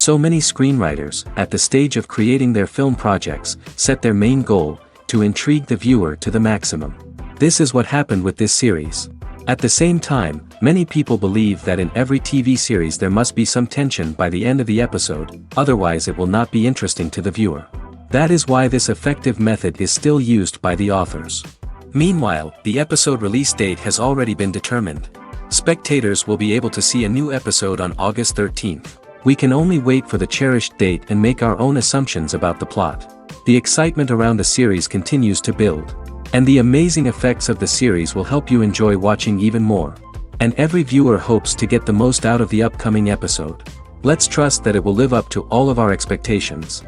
So many screenwriters, at the stage of creating their film projects, set their main goal, to intrigue the viewer to the maximum. This is what happened with this series. At the same time, many people believe that in every TV series there must be some tension by the end of the episode, otherwise it will not be interesting to the viewer. That is why this effective method is still used by the authors. Meanwhile, the episode release date has already been determined. Spectators will be able to see a new episode on August 13th. We can only wait for the cherished date and make our own assumptions about the plot. The excitement around the series continues to build. And the amazing effects of the series will help you enjoy watching even more. And every viewer hopes to get the most out of the upcoming episode. Let's trust that it will live up to all of our expectations.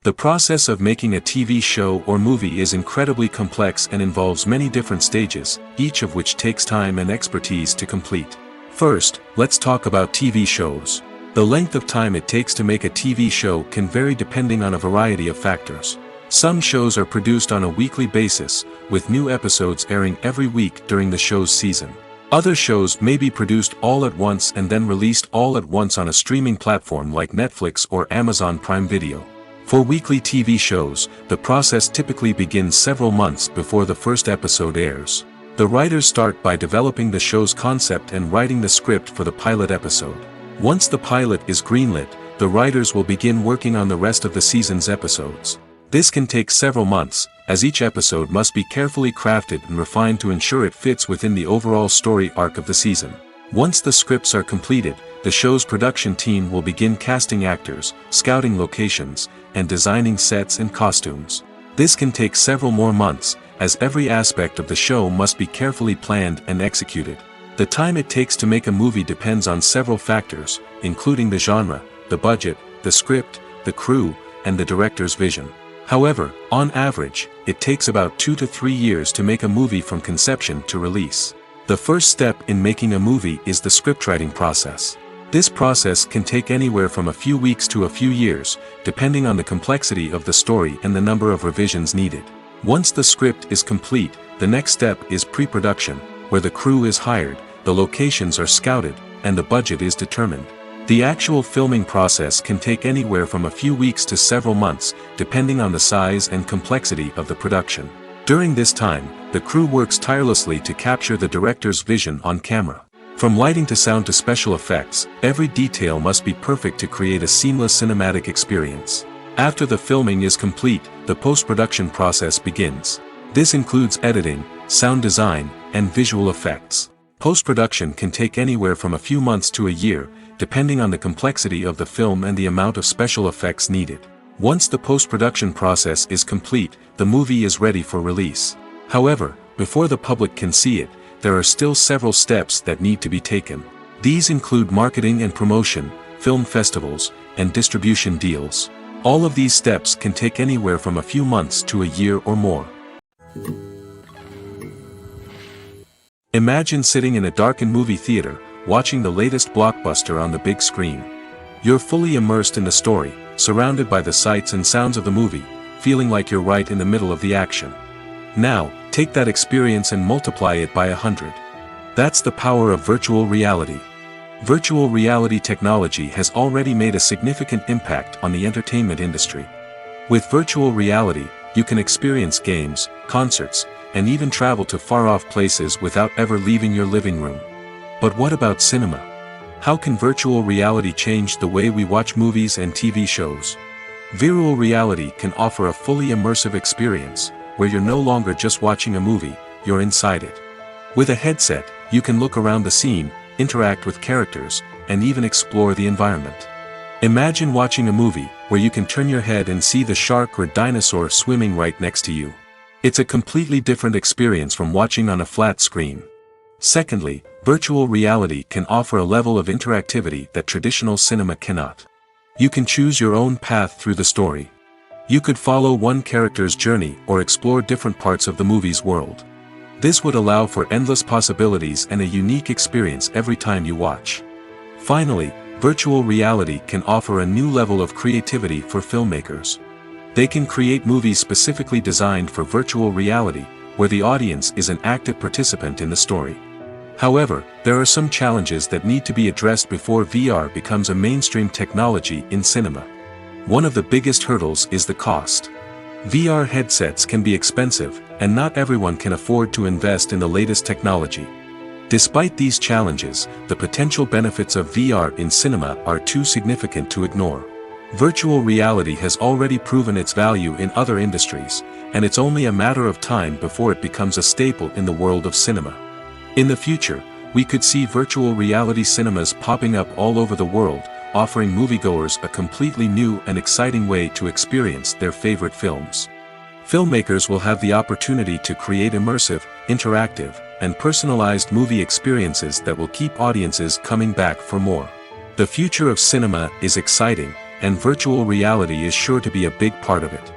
The process of making a TV show or movie is incredibly complex and involves many different stages, each of which takes time and expertise to complete. First, let's talk about TV shows. The length of time it takes to make a TV show can vary depending on a variety of factors. Some shows are produced on a weekly basis, with new episodes airing every week during the show's season. Other shows may be produced all at once and then released all at once on a streaming platform like Netflix or Amazon Prime Video. For weekly TV shows, the process typically begins several months before the first episode airs. The writers start by developing the show's concept and writing the script for the pilot episode. Once the pilot is greenlit, the writers will begin working on the rest of the season's episodes. This can take several months, as each episode must be carefully crafted and refined to ensure it fits within the overall story arc of the season. Once the scripts are completed, the show's production team will begin casting actors, scouting locations, and designing sets and costumes. This can take several more months, as every aspect of the show must be carefully planned and executed. The time it takes to make a movie depends on several factors, including the genre, the budget, the script, the crew, and the director's vision. However, on average, it takes about 2 to 3 years to make a movie from conception to release. The first step in making a movie is the scriptwriting process. This process can take anywhere from a few weeks to a few years, depending on the complexity of the story and the number of revisions needed. Once the script is complete, the next step is pre-production, where the crew is hired, the locations are scouted, and the budget is determined. The actual filming process can take anywhere from a few weeks to several months, depending on the size and complexity of the production. During this time, the crew works tirelessly to capture the director's vision on camera. From lighting to sound to special effects, every detail must be perfect to create a seamless cinematic experience. After the filming is complete, the post-production process begins. This includes editing, sound design, and visual effects. Post-production can take anywhere from a few months to a year, depending on the complexity of the film and the amount of special effects needed. Once the post-production process is complete, the movie is ready for release. However, before the public can see it, there are still several steps that need to be taken. These include marketing and promotion, film festivals, and distribution deals. All of these steps can take anywhere from a few months to a year or more. Imagine sitting in a darkened movie theater, watching the latest blockbuster on the big screen. You're fully immersed in the story, surrounded by the sights and sounds of the movie, feeling like you're right in the middle of the action. Now, take that experience and multiply it by 100. That's the power of virtual reality. Virtual reality technology has already made a significant impact on the entertainment industry. With virtual reality, you can experience games, concerts, and even travel to far-off places without ever leaving your living room. But what about cinema? How can virtual reality change the way we watch movies and TV shows? Virtual reality can offer a fully immersive experience, where you're no longer just watching a movie, you're inside it. With a headset, you can look around the scene, interact with characters, and even explore the environment. Imagine watching a movie, where you can turn your head and see the shark or dinosaur swimming right next to you. It's a completely different experience from watching on a flat screen. Secondly, virtual reality can offer a level of interactivity that traditional cinema cannot. You can choose your own path through the story. You could follow one character's journey or explore different parts of the movie's world. This would allow for endless possibilities and a unique experience every time you watch. Finally, virtual reality can offer a new level of creativity for filmmakers. They can create movies specifically designed for virtual reality, where the audience is an active participant in the story. However, there are some challenges that need to be addressed before VR becomes a mainstream technology in cinema. One of the biggest hurdles is the cost. VR headsets can be expensive, and not everyone can afford to invest in the latest technology. Despite these challenges, the potential benefits of VR in cinema are too significant to ignore. Virtual reality has already proven its value in other industries, and it's only a matter of time before it becomes a staple in the world of cinema. In the future, we could see virtual reality cinemas popping up all over the world, offering moviegoers a completely new and exciting way to experience their favorite films. Filmmakers will have the opportunity to create immersive, interactive, and personalized movie experiences that will keep audiences coming back for more. The future of cinema is exciting, and virtual reality is sure to be a big part of it.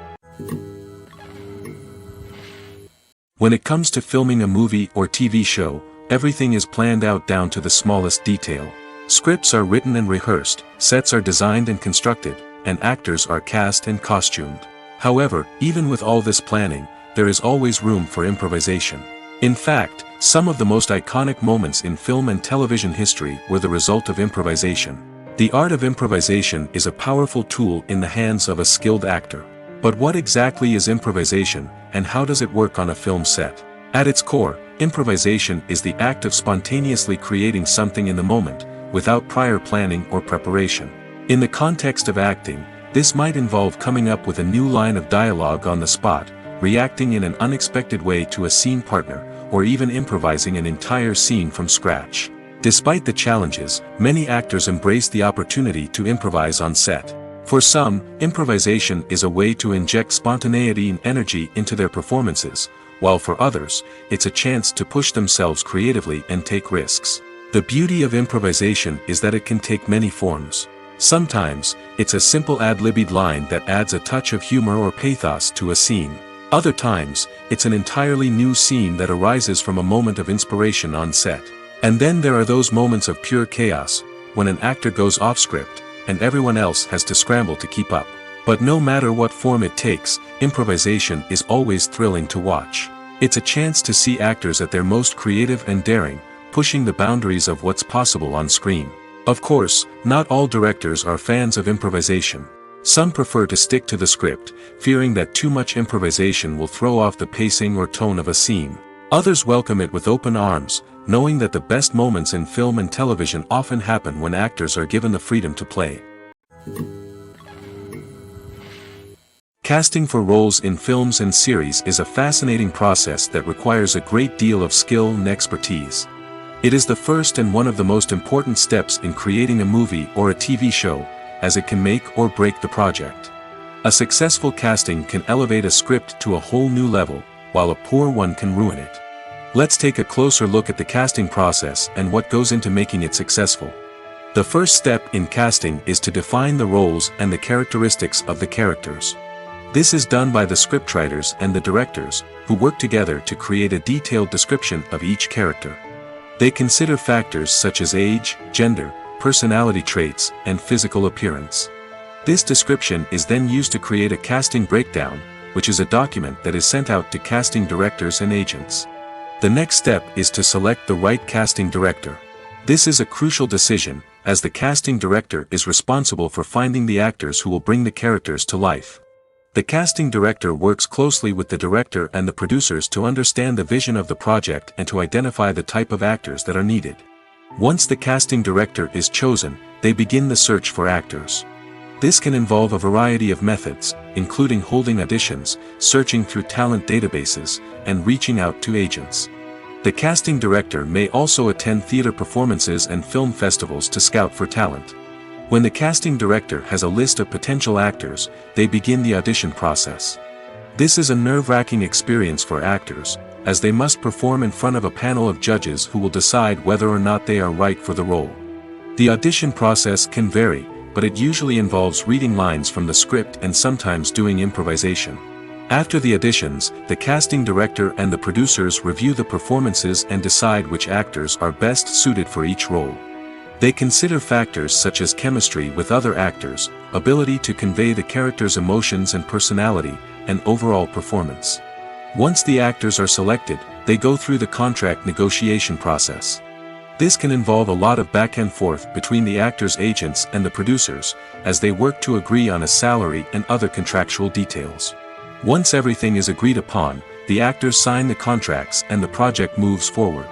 When it comes to filming a movie or TV show, everything is planned out down to the smallest detail. Scripts are written and rehearsed, sets are designed and constructed, and actors are cast and costumed. However, even with all this planning, there is always room for improvisation. In fact, some of the most iconic moments in film and television history were the result of improvisation. The art of improvisation is a powerful tool in the hands of a skilled actor. But what exactly is improvisation, and how does it work on a film set? At its core, improvisation is the act of spontaneously creating something in the moment, without prior planning or preparation. In the context of acting, this might involve coming up with a new line of dialogue on the spot, reacting in an unexpected way to a scene partner, or even improvising an entire scene from scratch. Despite the challenges, many actors embrace the opportunity to improvise on set. For some, improvisation is a way to inject spontaneity and energy into their performances, while for others, it's a chance to push themselves creatively and take risks. The beauty of improvisation is that it can take many forms. Sometimes, it's a simple ad-libbed line that adds a touch of humor or pathos to a scene. Other times, it's an entirely new scene that arises from a moment of inspiration on set. And then there are those moments of pure chaos, when an actor goes off script, and everyone else has to scramble to keep up. But no matter what form it takes, improvisation is always thrilling to watch. It's a chance to see actors at their most creative and daring, pushing the boundaries of what's possible on screen. Of course, not all directors are fans of improvisation. Some prefer to stick to the script, fearing that too much improvisation will throw off the pacing or tone of a scene. Others welcome it with open arms, knowing that the best moments in film and television often happen when actors are given the freedom to play. Casting for roles in films and series is a fascinating process that requires a great deal of skill and expertise. It is the first and one of the most important steps in creating a movie or a TV show, as it can make or break the project. A successful casting can elevate a script to a whole new level, while a poor one can ruin it. Let's take a closer look at the casting process and what goes into making it successful. The first step in casting is to define the roles and the characteristics of the characters. This is done by the scriptwriters and the directors, who work together to create a detailed description of each character. They consider factors such as age, gender, personality traits, and physical appearance. This description is then used to create a casting breakdown, which is a document that is sent out to casting directors and agents. The next step is to select the right casting director. This is a crucial decision, as the casting director is responsible for finding the actors who will bring the characters to life. The casting director works closely with the director and the producers to understand the vision of the project and to identify the type of actors that are needed. Once the casting director is chosen, they begin the search for actors. This can involve a variety of methods, including holding auditions, searching through talent databases, and reaching out to agents. The casting director may also attend theater performances and film festivals to scout for talent. When the casting director has a list of potential actors, they begin the audition process. This is a nerve-wracking experience for actors, as they must perform in front of a panel of judges who will decide whether or not they are right for the role. The audition process can vary, but it usually involves reading lines from the script and sometimes doing improvisation. After the auditions, the casting director and the producers review the performances and decide which actors are best suited for each role. They consider factors such as chemistry with other actors, ability to convey the character's emotions and personality, and overall performance. Once the actors are selected, they go through the contract negotiation process. This can involve a lot of back and forth between the actors' agents and the producers, as they work to agree on a salary and other contractual details. Once everything is agreed upon, the actors sign the contracts and the project moves forward.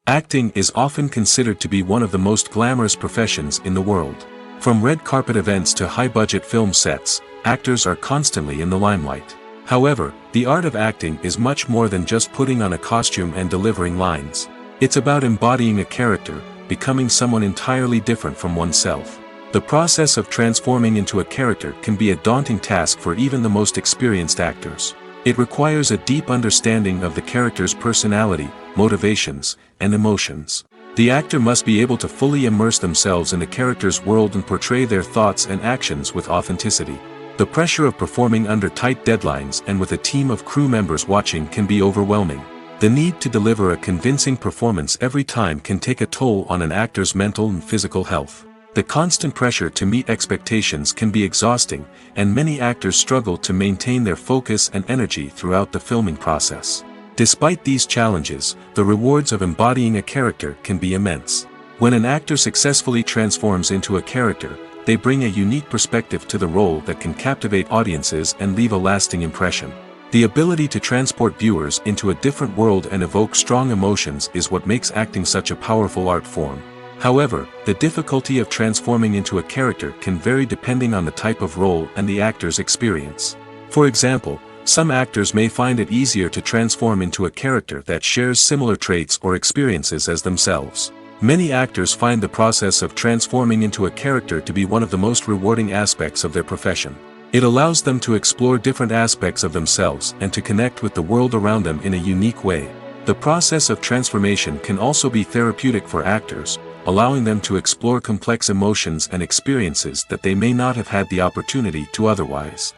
Acting is often considered to be one of the most glamorous professions in the world. From red carpet events to high-budget film sets, actors are constantly in the limelight. However, the art of acting is much more than just putting on a costume and delivering lines. It's about embodying a character, becoming someone entirely different from oneself. The process of transforming into a character can be a daunting task for even the most experienced actors. It requires a deep understanding of the character's personality, motivations, and emotions. The actor must be able to fully immerse themselves in the character's world and portray their thoughts and actions with authenticity. The pressure of performing under tight deadlines and with a team of crew members watching can be overwhelming. The need to deliver a convincing performance every time can take a toll on an actor's mental and physical health. The constant pressure to meet expectations can be exhausting, and many actors struggle to maintain their focus and energy throughout the filming process. Despite these challenges, the rewards of embodying a character can be immense. When an actor successfully transforms into a character, they bring a unique perspective to the role that can captivate audiences and leave a lasting impression. The ability to transport viewers into a different world and evoke strong emotions is what makes acting such a powerful art form. However, the difficulty of transforming into a character can vary depending on the type of role and the actor's experience. For example, some actors may find it easier to transform into a character that shares similar traits or experiences as themselves. Many actors find the process of transforming into a character to be one of the most rewarding aspects of their profession. It allows them to explore different aspects of themselves and to connect with the world around them in a unique way. The process of transformation can also be therapeutic for actors, allowing them to explore complex emotions and experiences that they may not have had the opportunity to otherwise.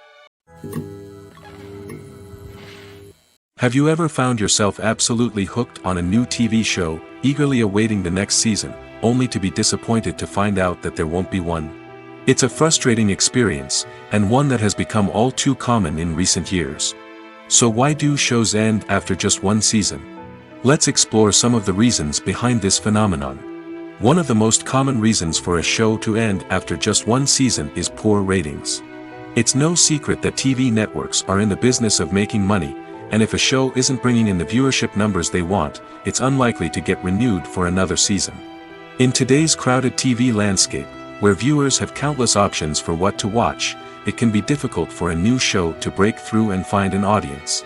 Have you ever found yourself absolutely hooked on a new TV show, eagerly awaiting the next season, only to be disappointed to find out that there won't be one? It's a frustrating experience, and one that has become all too common in recent years. So why do shows end after just one season? Let's explore some of the reasons behind this phenomenon. One of the most common reasons for a show to end after just one season is poor ratings. It's no secret that TV networks are in the business of making money, and if a show isn't bringing in the viewership numbers they want, it's unlikely to get renewed for another season. In today's crowded TV landscape, where viewers have countless options for what to watch, it can be difficult for a new show to break through and find an audience.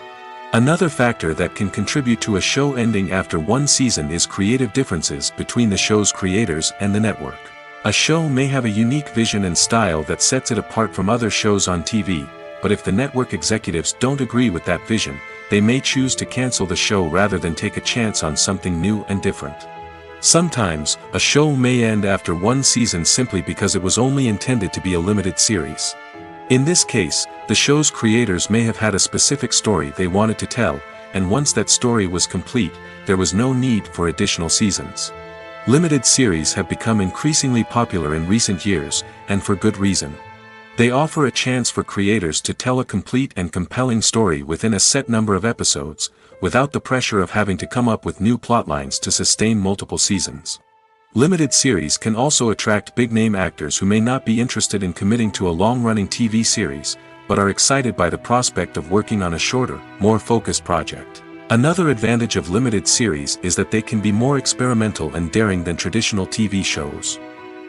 Another factor that can contribute to a show ending after one season is creative differences between the show's creators and the network. A show may have a unique vision and style that sets it apart from other shows on TV, but if the network executives don't agree with that vision, they may choose to cancel the show rather than take a chance on something new and different. Sometimes, a show may end after one season simply because it was only intended to be a limited series. In this case, the show's creators may have had a specific story they wanted to tell, and once that story was complete, there was no need for additional seasons. Limited series have become increasingly popular in recent years, and for good reason. They offer a chance for creators to tell a complete and compelling story within a set number of episodes, without the pressure of having to come up with new plotlines to sustain multiple seasons. Limited series can also attract big-name actors who may not be interested in committing to a long-running TV series, but are excited by the prospect of working on a shorter, more focused project. Another advantage of limited series is that they can be more experimental and daring than traditional TV shows.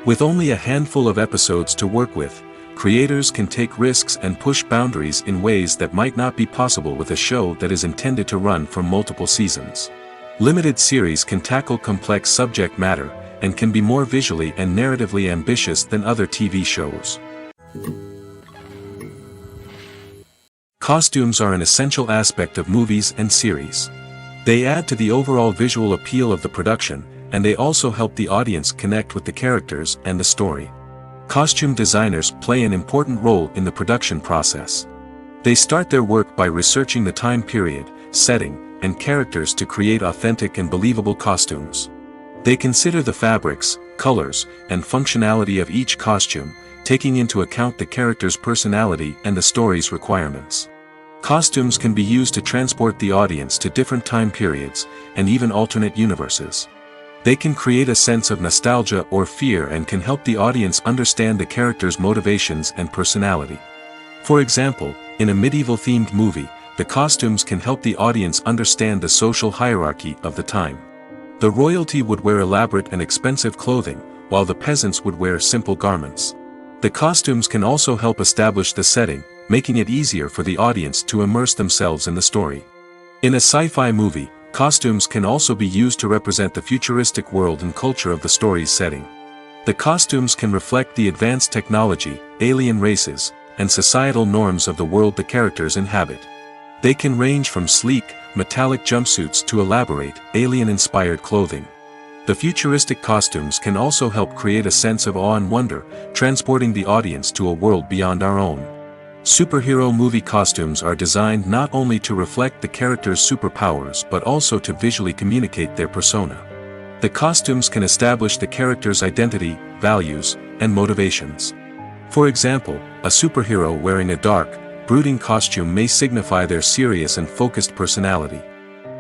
With only a handful of episodes to work with, creators can take risks and push boundaries in ways that might not be possible with a show that is intended to run for multiple seasons. Limited series can tackle complex subject matter, and can be more visually and narratively ambitious than other TV shows. Costumes are an essential aspect of movies and series. They add to the overall visual appeal of the production, and they also help the audience connect with the characters and the story. Costume designers play an important role in the production process. They start their work by researching the time period, setting, and characters to create authentic and believable costumes. They consider the fabrics, colors, and functionality of each costume, taking into account the character's personality and the story's requirements. Costumes can be used to transport the audience to different time periods, and even alternate universes. They can create a sense of nostalgia or fear and can help the audience understand the character's motivations and personality. For example, in a medieval-themed movie, the costumes can help the audience understand the social hierarchy of the time. The royalty would wear elaborate and expensive clothing, while the peasants would wear simple garments. The costumes can also help establish the setting, making it easier for the audience to immerse themselves in the story. In a sci-fi movie, costumes can also be used to represent the futuristic world and culture of the story's setting. The costumes can reflect the advanced technology, alien races, and societal norms of the world the characters inhabit. They can range from sleek, metallic jumpsuits to elaborate, alien-inspired clothing. The futuristic costumes can also help create a sense of awe and wonder, transporting the audience to a world beyond our own. Superhero movie costumes are designed not only to reflect the character's superpowers but also to visually communicate their persona. The costumes can establish the character's identity, values, and motivations. For example, a superhero wearing a dark, brooding costume may signify their serious and focused personality.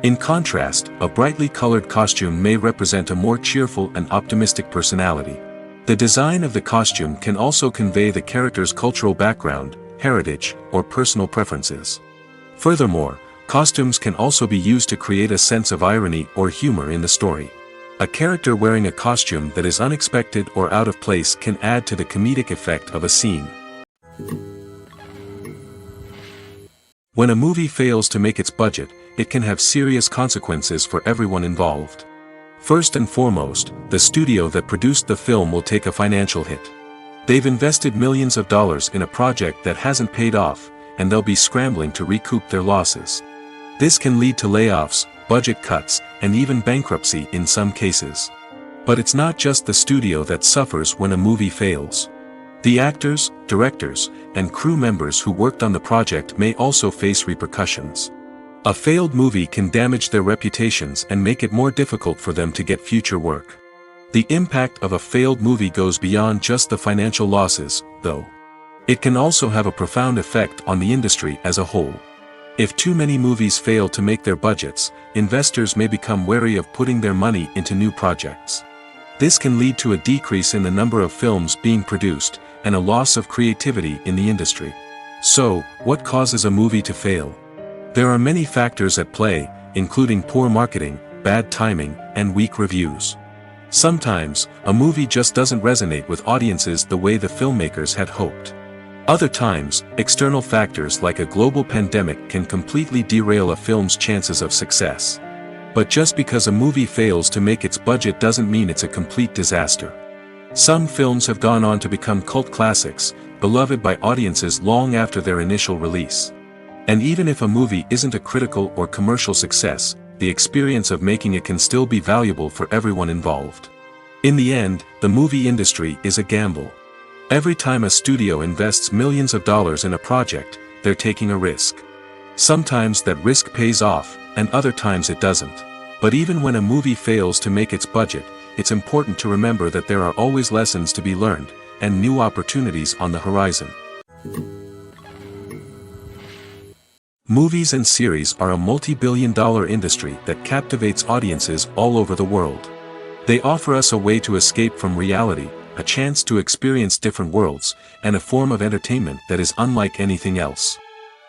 In contrast, a brightly colored costume may represent a more cheerful and optimistic personality. The design of the costume can also convey the character's cultural background, heritage, or personal preferences. Furthermore, costumes can also be used to create a sense of irony or humor in the story. A character wearing a costume that is unexpected or out of place can add to the comedic effect of a scene. When a movie fails to make its budget, it can have serious consequences for everyone involved. First and foremost, the studio that produced the film will take a financial hit. They've invested millions of dollars in a project that hasn't paid off, and they'll be scrambling to recoup their losses. This can lead to layoffs, budget cuts, and even bankruptcy in some cases. But it's not just the studio that suffers when a movie fails. The actors, directors, and crew members who worked on the project may also face repercussions. A failed movie can damage their reputations and make it more difficult for them to get future work. The impact of a failed movie goes beyond just the financial losses, though. It can also have a profound effect on the industry as a whole. If too many movies fail to make their budgets, investors may become wary of putting their money into new projects. This can lead to a decrease in the number of films being produced, and a loss of creativity in the industry. So, what causes a movie to fail? There are many factors at play, including poor marketing, bad timing, and weak reviews. Sometimes, a movie just doesn't resonate with audiences the way the filmmakers had hoped. Other times, external factors like a global pandemic can completely derail a film's chances of success. But just because a movie fails to make its budget doesn't mean it's a complete disaster. Some films have gone on to become cult classics, beloved by audiences long after their initial release. And even if a movie isn't a critical or commercial success, the experience of making it can still be valuable for everyone involved. In the end, the movie industry is a gamble. Every time a studio invests millions of dollars in a project, they're taking a risk. Sometimes that risk pays off, and other times it doesn't. But even when a movie fails to make its budget, it's important to remember that there are always lessons to be learned, and new opportunities on the horizon. Movies and series are a multi-billion-dollar industry that captivates audiences all over the world. They offer us a way to escape from reality, a chance to experience different worlds, and a form of entertainment that is unlike anything else.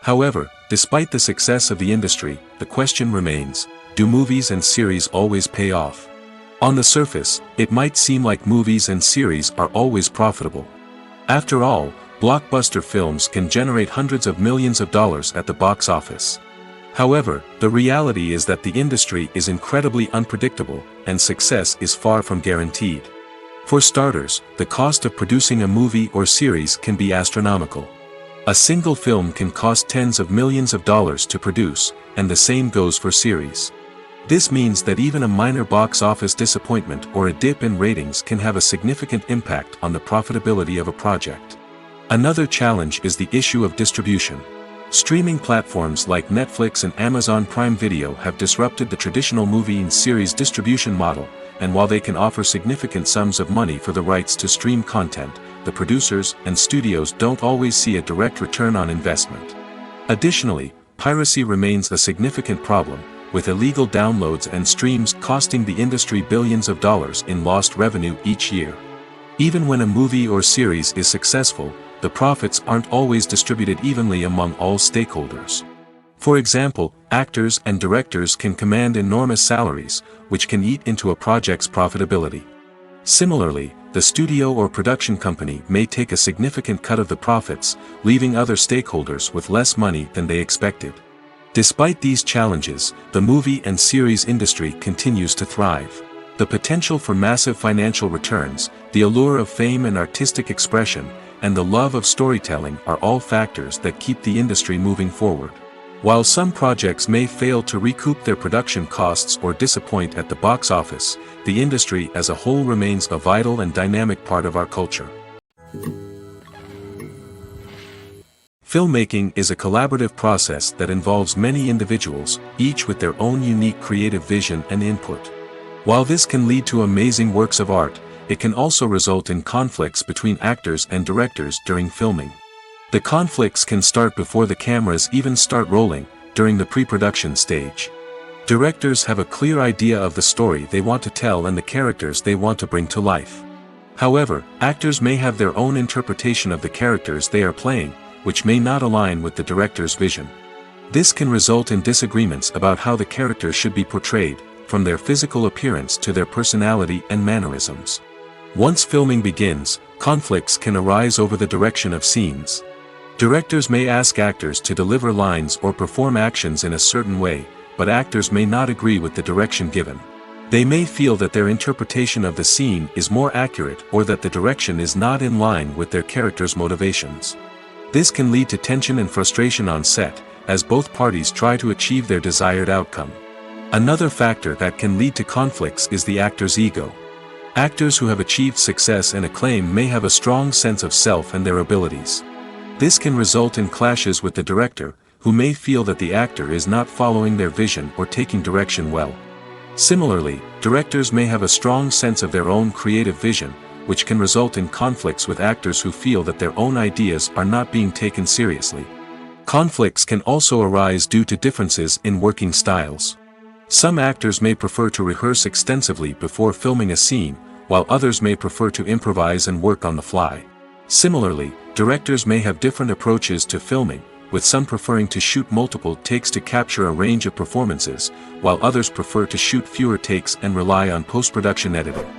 However, despite the success of the industry, the question remains, do movies and series always pay off? On the surface, it might seem like movies and series are always profitable. After all, blockbuster films can generate hundreds of millions of dollars at the box office. However, the reality is that the industry is incredibly unpredictable, and success is far from guaranteed. For starters, the cost of producing a movie or series can be astronomical. A single film can cost tens of millions of dollars to produce, and the same goes for series. This means that even a minor box office disappointment or a dip in ratings can have a significant impact on the profitability of a project. Another challenge is the issue of distribution. Streaming platforms like Netflix and Amazon Prime Video have disrupted the traditional movie and series distribution model, and while they can offer significant sums of money for the rights to stream content, the producers and studios don't always see a direct return on investment. Additionally, piracy remains a significant problem, with illegal downloads and streams costing the industry billions of dollars in lost revenue each year. Even when a movie or series is successful, the profits aren't always distributed evenly among all stakeholders. For example, actors and directors can command enormous salaries, which can eat into a project's profitability. Similarly, the studio or production company may take a significant cut of the profits, leaving other stakeholders with less money than they expected. Despite these challenges, the movie and series industry continues to thrive. The potential for massive financial returns, the allure of fame and artistic expression, and the love of storytelling are all factors that keep the industry moving forward. While some projects may fail to recoup their production costs or disappoint at the box office, the industry as a whole remains a vital and dynamic part of our culture. Filmmaking is a collaborative process that involves many individuals, each with their own unique creative vision and input. While this can lead to amazing works of art, it can also result in conflicts between actors and directors during filming. The conflicts can start before the cameras even start rolling, during the pre-production stage. Directors have a clear idea of the story they want to tell and the characters they want to bring to life. However, actors may have their own interpretation of the characters they are playing, which may not align with the director's vision. This can result in disagreements about how the characters should be portrayed, from their physical appearance to their personality and mannerisms. Once filming begins, conflicts can arise over the direction of scenes. Directors may ask actors to deliver lines or perform actions in a certain way, but actors may not agree with the direction given. They may feel that their interpretation of the scene is more accurate or that the direction is not in line with their character's motivations. This can lead to tension and frustration on set, as both parties try to achieve their desired outcome. Another factor that can lead to conflicts is the actor's ego. Actors who have achieved success and acclaim may have a strong sense of self and their abilities. This can result in clashes with the director, who may feel that the actor is not following their vision or taking direction well. Similarly, directors may have a strong sense of their own creative vision, which can result in conflicts with actors who feel that their own ideas are not being taken seriously. Conflicts can also arise due to differences in working styles. Some actors may prefer to rehearse extensively before filming a scene, while others may prefer to improvise and work on the fly. Similarly, directors may have different approaches to filming, with some preferring to shoot multiple takes to capture a range of performances, while others prefer to shoot fewer takes and rely on post-production editing.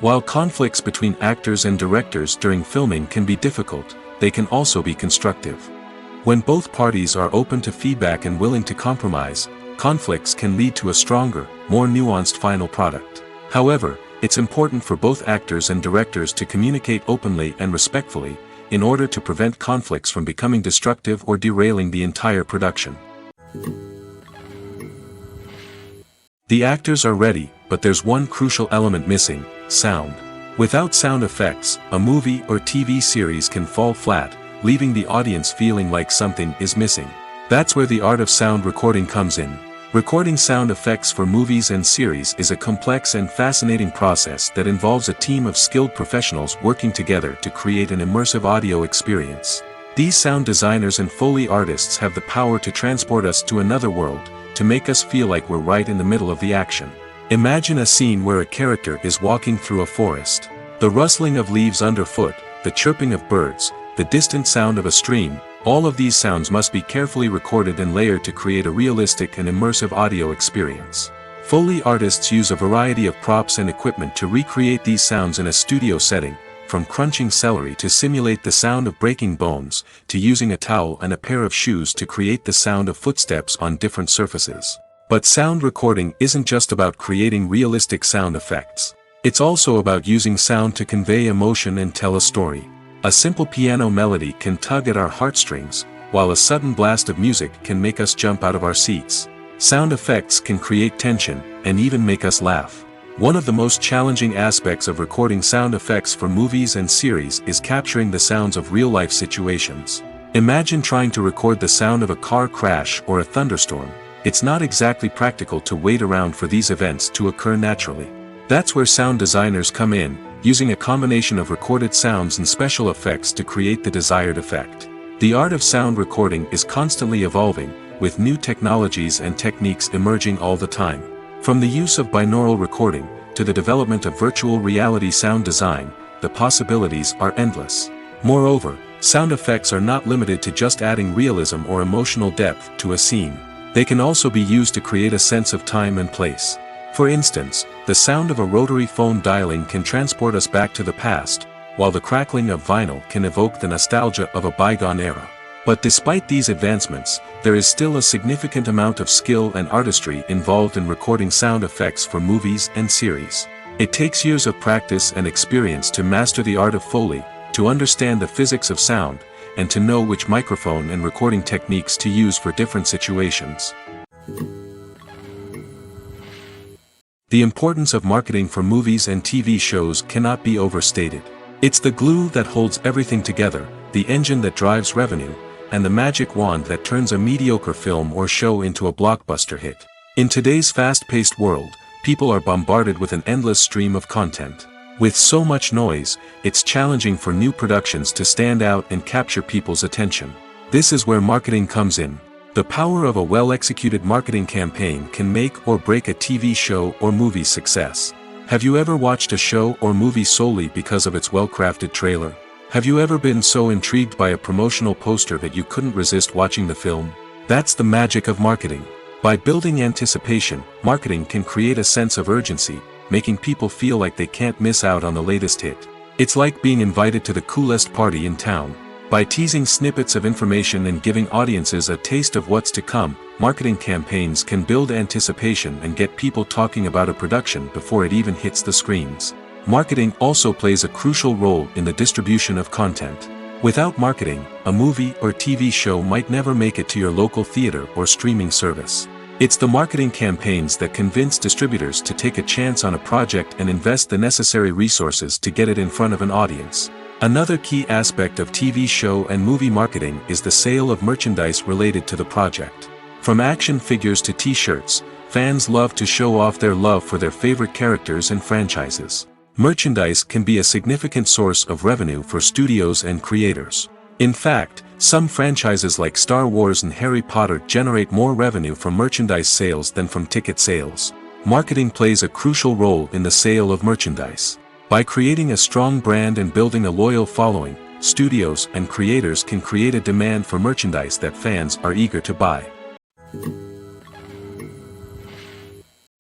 While conflicts between actors and directors during filming can be difficult, they can also be constructive. When both parties are open to feedback and willing to compromise, conflicts can lead to a stronger, more nuanced final product. However, it's important for both actors and directors to communicate openly and respectfully, in order to prevent conflicts from becoming destructive or derailing the entire production. The actors are ready, but there's one crucial element missing: sound. Without sound effects, a movie or TV series can fall flat, leaving the audience feeling like something is missing. That's where the art of sound recording comes in. Recording sound effects for movies and series is a complex and fascinating process that involves a team of skilled professionals working together to create an immersive audio experience. These sound designers and Foley artists have the power to transport us to another world, to make us feel like we're right in the middle of the action. Imagine a scene where a character is walking through a forest. The rustling of leaves underfoot, the chirping of birds, the distant sound of a stream, all of these sounds must be carefully recorded and layered to create a realistic and immersive audio experience. Foley artists use a variety of props and equipment to recreate these sounds in a studio setting, from crunching celery to simulate the sound of breaking bones, to using a towel and a pair of shoes to create the sound of footsteps on different surfaces. But sound recording isn't just about creating realistic sound effects. It's also about using sound to convey emotion and tell a story. A simple piano melody can tug at our heartstrings, while a sudden blast of music can make us jump out of our seats. Sound effects can create tension, and even make us laugh. One of the most challenging aspects of recording sound effects for movies and series is capturing the sounds of real-life situations. Imagine trying to record the sound of a car crash or a thunderstorm. It's not exactly practical to wait around for these events to occur naturally. That's where sound designers come in, using a combination of recorded sounds and special effects to create the desired effect. The art of sound recording is constantly evolving, with new technologies and techniques emerging all the time. From the use of binaural recording, to the development of virtual reality sound design, the possibilities are endless. Moreover, sound effects are not limited to just adding realism or emotional depth to a scene. They can also be used to create a sense of time and place. For instance, the sound of a rotary phone dialing can transport us back to the past, while the crackling of vinyl can evoke the nostalgia of a bygone era. But despite these advancements, there is still a significant amount of skill and artistry involved in recording sound effects for movies and series. It takes years of practice and experience to master the art of Foley, to understand the physics of sound, and to know which microphone and recording techniques to use for different situations. The importance of marketing for movies and TV shows cannot be overstated. It's the glue that holds everything together, the engine that drives revenue, and the magic wand that turns a mediocre film or show into a blockbuster hit. In today's fast-paced world, people are bombarded with an endless stream of content. With so much noise, it's challenging for new productions to stand out and capture people's attention. This is where marketing comes in. The power of a well-executed marketing campaign can make or break a TV show or movie's success. Have you ever watched a show or movie solely because of its well-crafted trailer? Have you ever been so intrigued by a promotional poster that you couldn't resist watching the film? That's the magic of marketing. By building anticipation, marketing can create a sense of urgency, making people feel like they can't miss out on the latest hit. It's like being invited to the coolest party in town. By teasing snippets of information and giving audiences a taste of what's to come, marketing campaigns can build anticipation and get people talking about a production before it even hits the screens. Marketing also plays a crucial role in the distribution of content. Without marketing, a movie or TV show might never make it to your local theater or streaming service. It's the marketing campaigns that convince distributors to take a chance on a project and invest the necessary resources to get it in front of an audience. Another key aspect of TV show and movie marketing is the sale of merchandise related to the project. From action figures to t-shirts, fans love to show off their love for their favorite characters and franchises. Merchandise can be a significant source of revenue for studios and creators. In fact, some franchises like Star Wars and Harry Potter generate more revenue from merchandise sales than from ticket sales. Marketing plays a crucial role in the sale of merchandise. By creating a strong brand and building a loyal following, studios and creators can create a demand for merchandise that fans are eager to buy.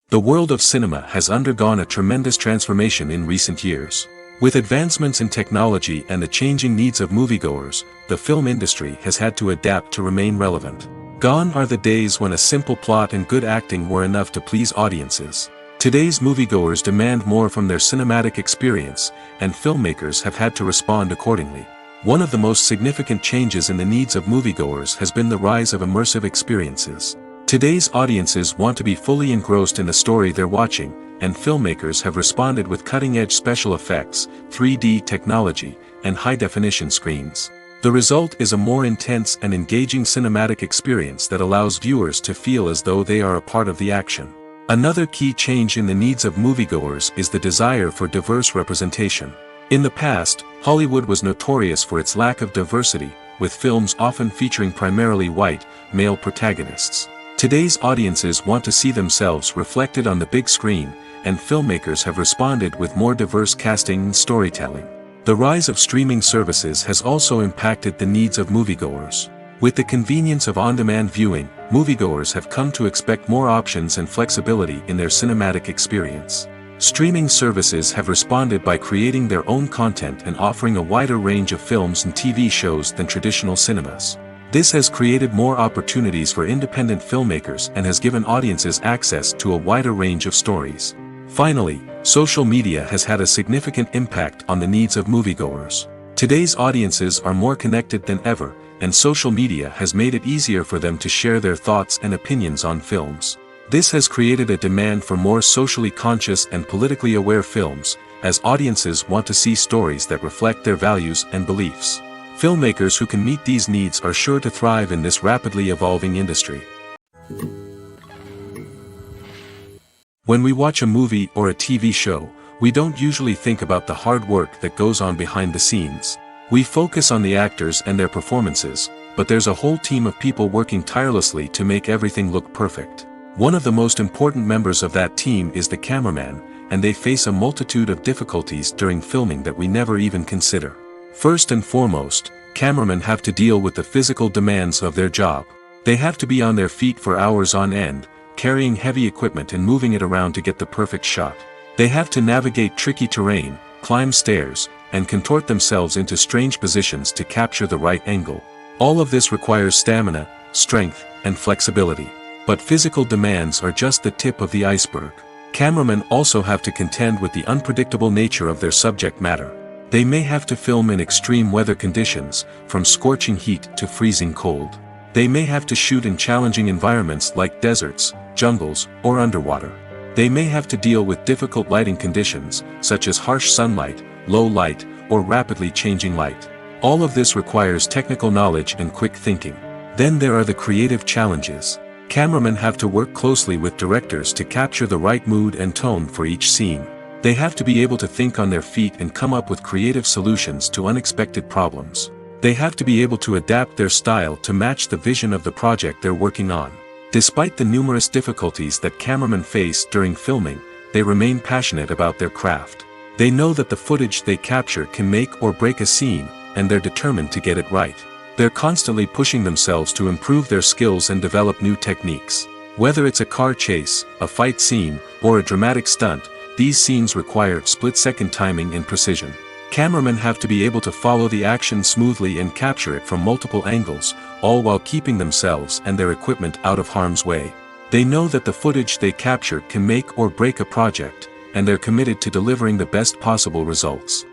The world of cinema has undergone a tremendous transformation in recent years. With advancements in technology and the changing needs of moviegoers, the film industry has had to adapt to remain relevant. Gone are the days when a simple plot and good acting were enough to please audiences. Today's moviegoers demand more from their cinematic experience, and filmmakers have had to respond accordingly. One of the most significant changes in the needs of moviegoers has been the rise of immersive experiences. Today's audiences want to be fully engrossed in the story they're watching, and filmmakers have responded with cutting-edge special effects, 3D technology, and high-definition screens. The result is a more intense and engaging cinematic experience that allows viewers to feel as though they are a part of the action. Another key change in the needs of moviegoers is the desire for diverse representation. In the past, Hollywood was notorious for its lack of diversity, with films often featuring primarily white, male protagonists. Today's audiences want to see themselves reflected on the big screen, and filmmakers have responded with more diverse casting and storytelling. The rise of streaming services has also impacted the needs of moviegoers. With the convenience of on-demand viewing, moviegoers have come to expect more options and flexibility in their cinematic experience. Streaming services have responded by creating their own content and offering a wider range of films and TV shows than traditional cinemas. This has created more opportunities for independent filmmakers and has given audiences access to a wider range of stories. Finally, social media has had a significant impact on the needs of moviegoers. Today's audiences are more connected than ever, and social media has made it easier for them to share their thoughts and opinions on films. This has created a demand for more socially conscious and politically aware films, as audiences want to see stories that reflect their values and beliefs. Filmmakers who can meet these needs are sure to thrive in this rapidly evolving industry. When we watch a movie or a TV show, we don't usually think about the hard work that goes on behind the scenes. We focus on the actors and their performances, but there's a whole team of people working tirelessly to make everything look perfect. One of the most important members of that team is the cameraman, and they face a multitude of difficulties during filming that we never even consider. First and foremost, cameramen have to deal with the physical demands of their job. They have to be on their feet for hours on end, carrying heavy equipment and moving it around to get the perfect shot. They have to navigate tricky terrain, climb stairs, and contort themselves into strange positions to capture the right angle. All of this requires stamina, strength, and flexibility. But physical demands are just the tip of the iceberg. Cameramen also have to contend with the unpredictable nature of their subject matter. They may have to film in extreme weather conditions, from scorching heat to freezing cold. They may have to shoot in challenging environments like deserts, jungles, or underwater. They may have to deal with difficult lighting conditions, such as harsh sunlight, low light, or rapidly changing light. All of this requires technical knowledge and quick thinking. Then there are the creative challenges. Cameramen have to work closely with directors to capture the right mood and tone for each scene. They have to be able to think on their feet and come up with creative solutions to unexpected problems. They have to be able to adapt their style to match the vision of the project they're working on. Despite the numerous difficulties that cameramen face during filming, they remain passionate about their craft. They know that the footage they capture can make or break a scene, and they're determined to get it right. They're constantly pushing themselves to improve their skills and develop new techniques. Whether it's a car chase, a fight scene, or a dramatic stunt, these scenes require split-second timing and precision. Cameramen have to be able to follow the action smoothly and capture it from multiple angles, all while keeping themselves and their equipment out of harm's way. They know that the footage they capture can make or break a project, and they're committed to delivering the best possible results.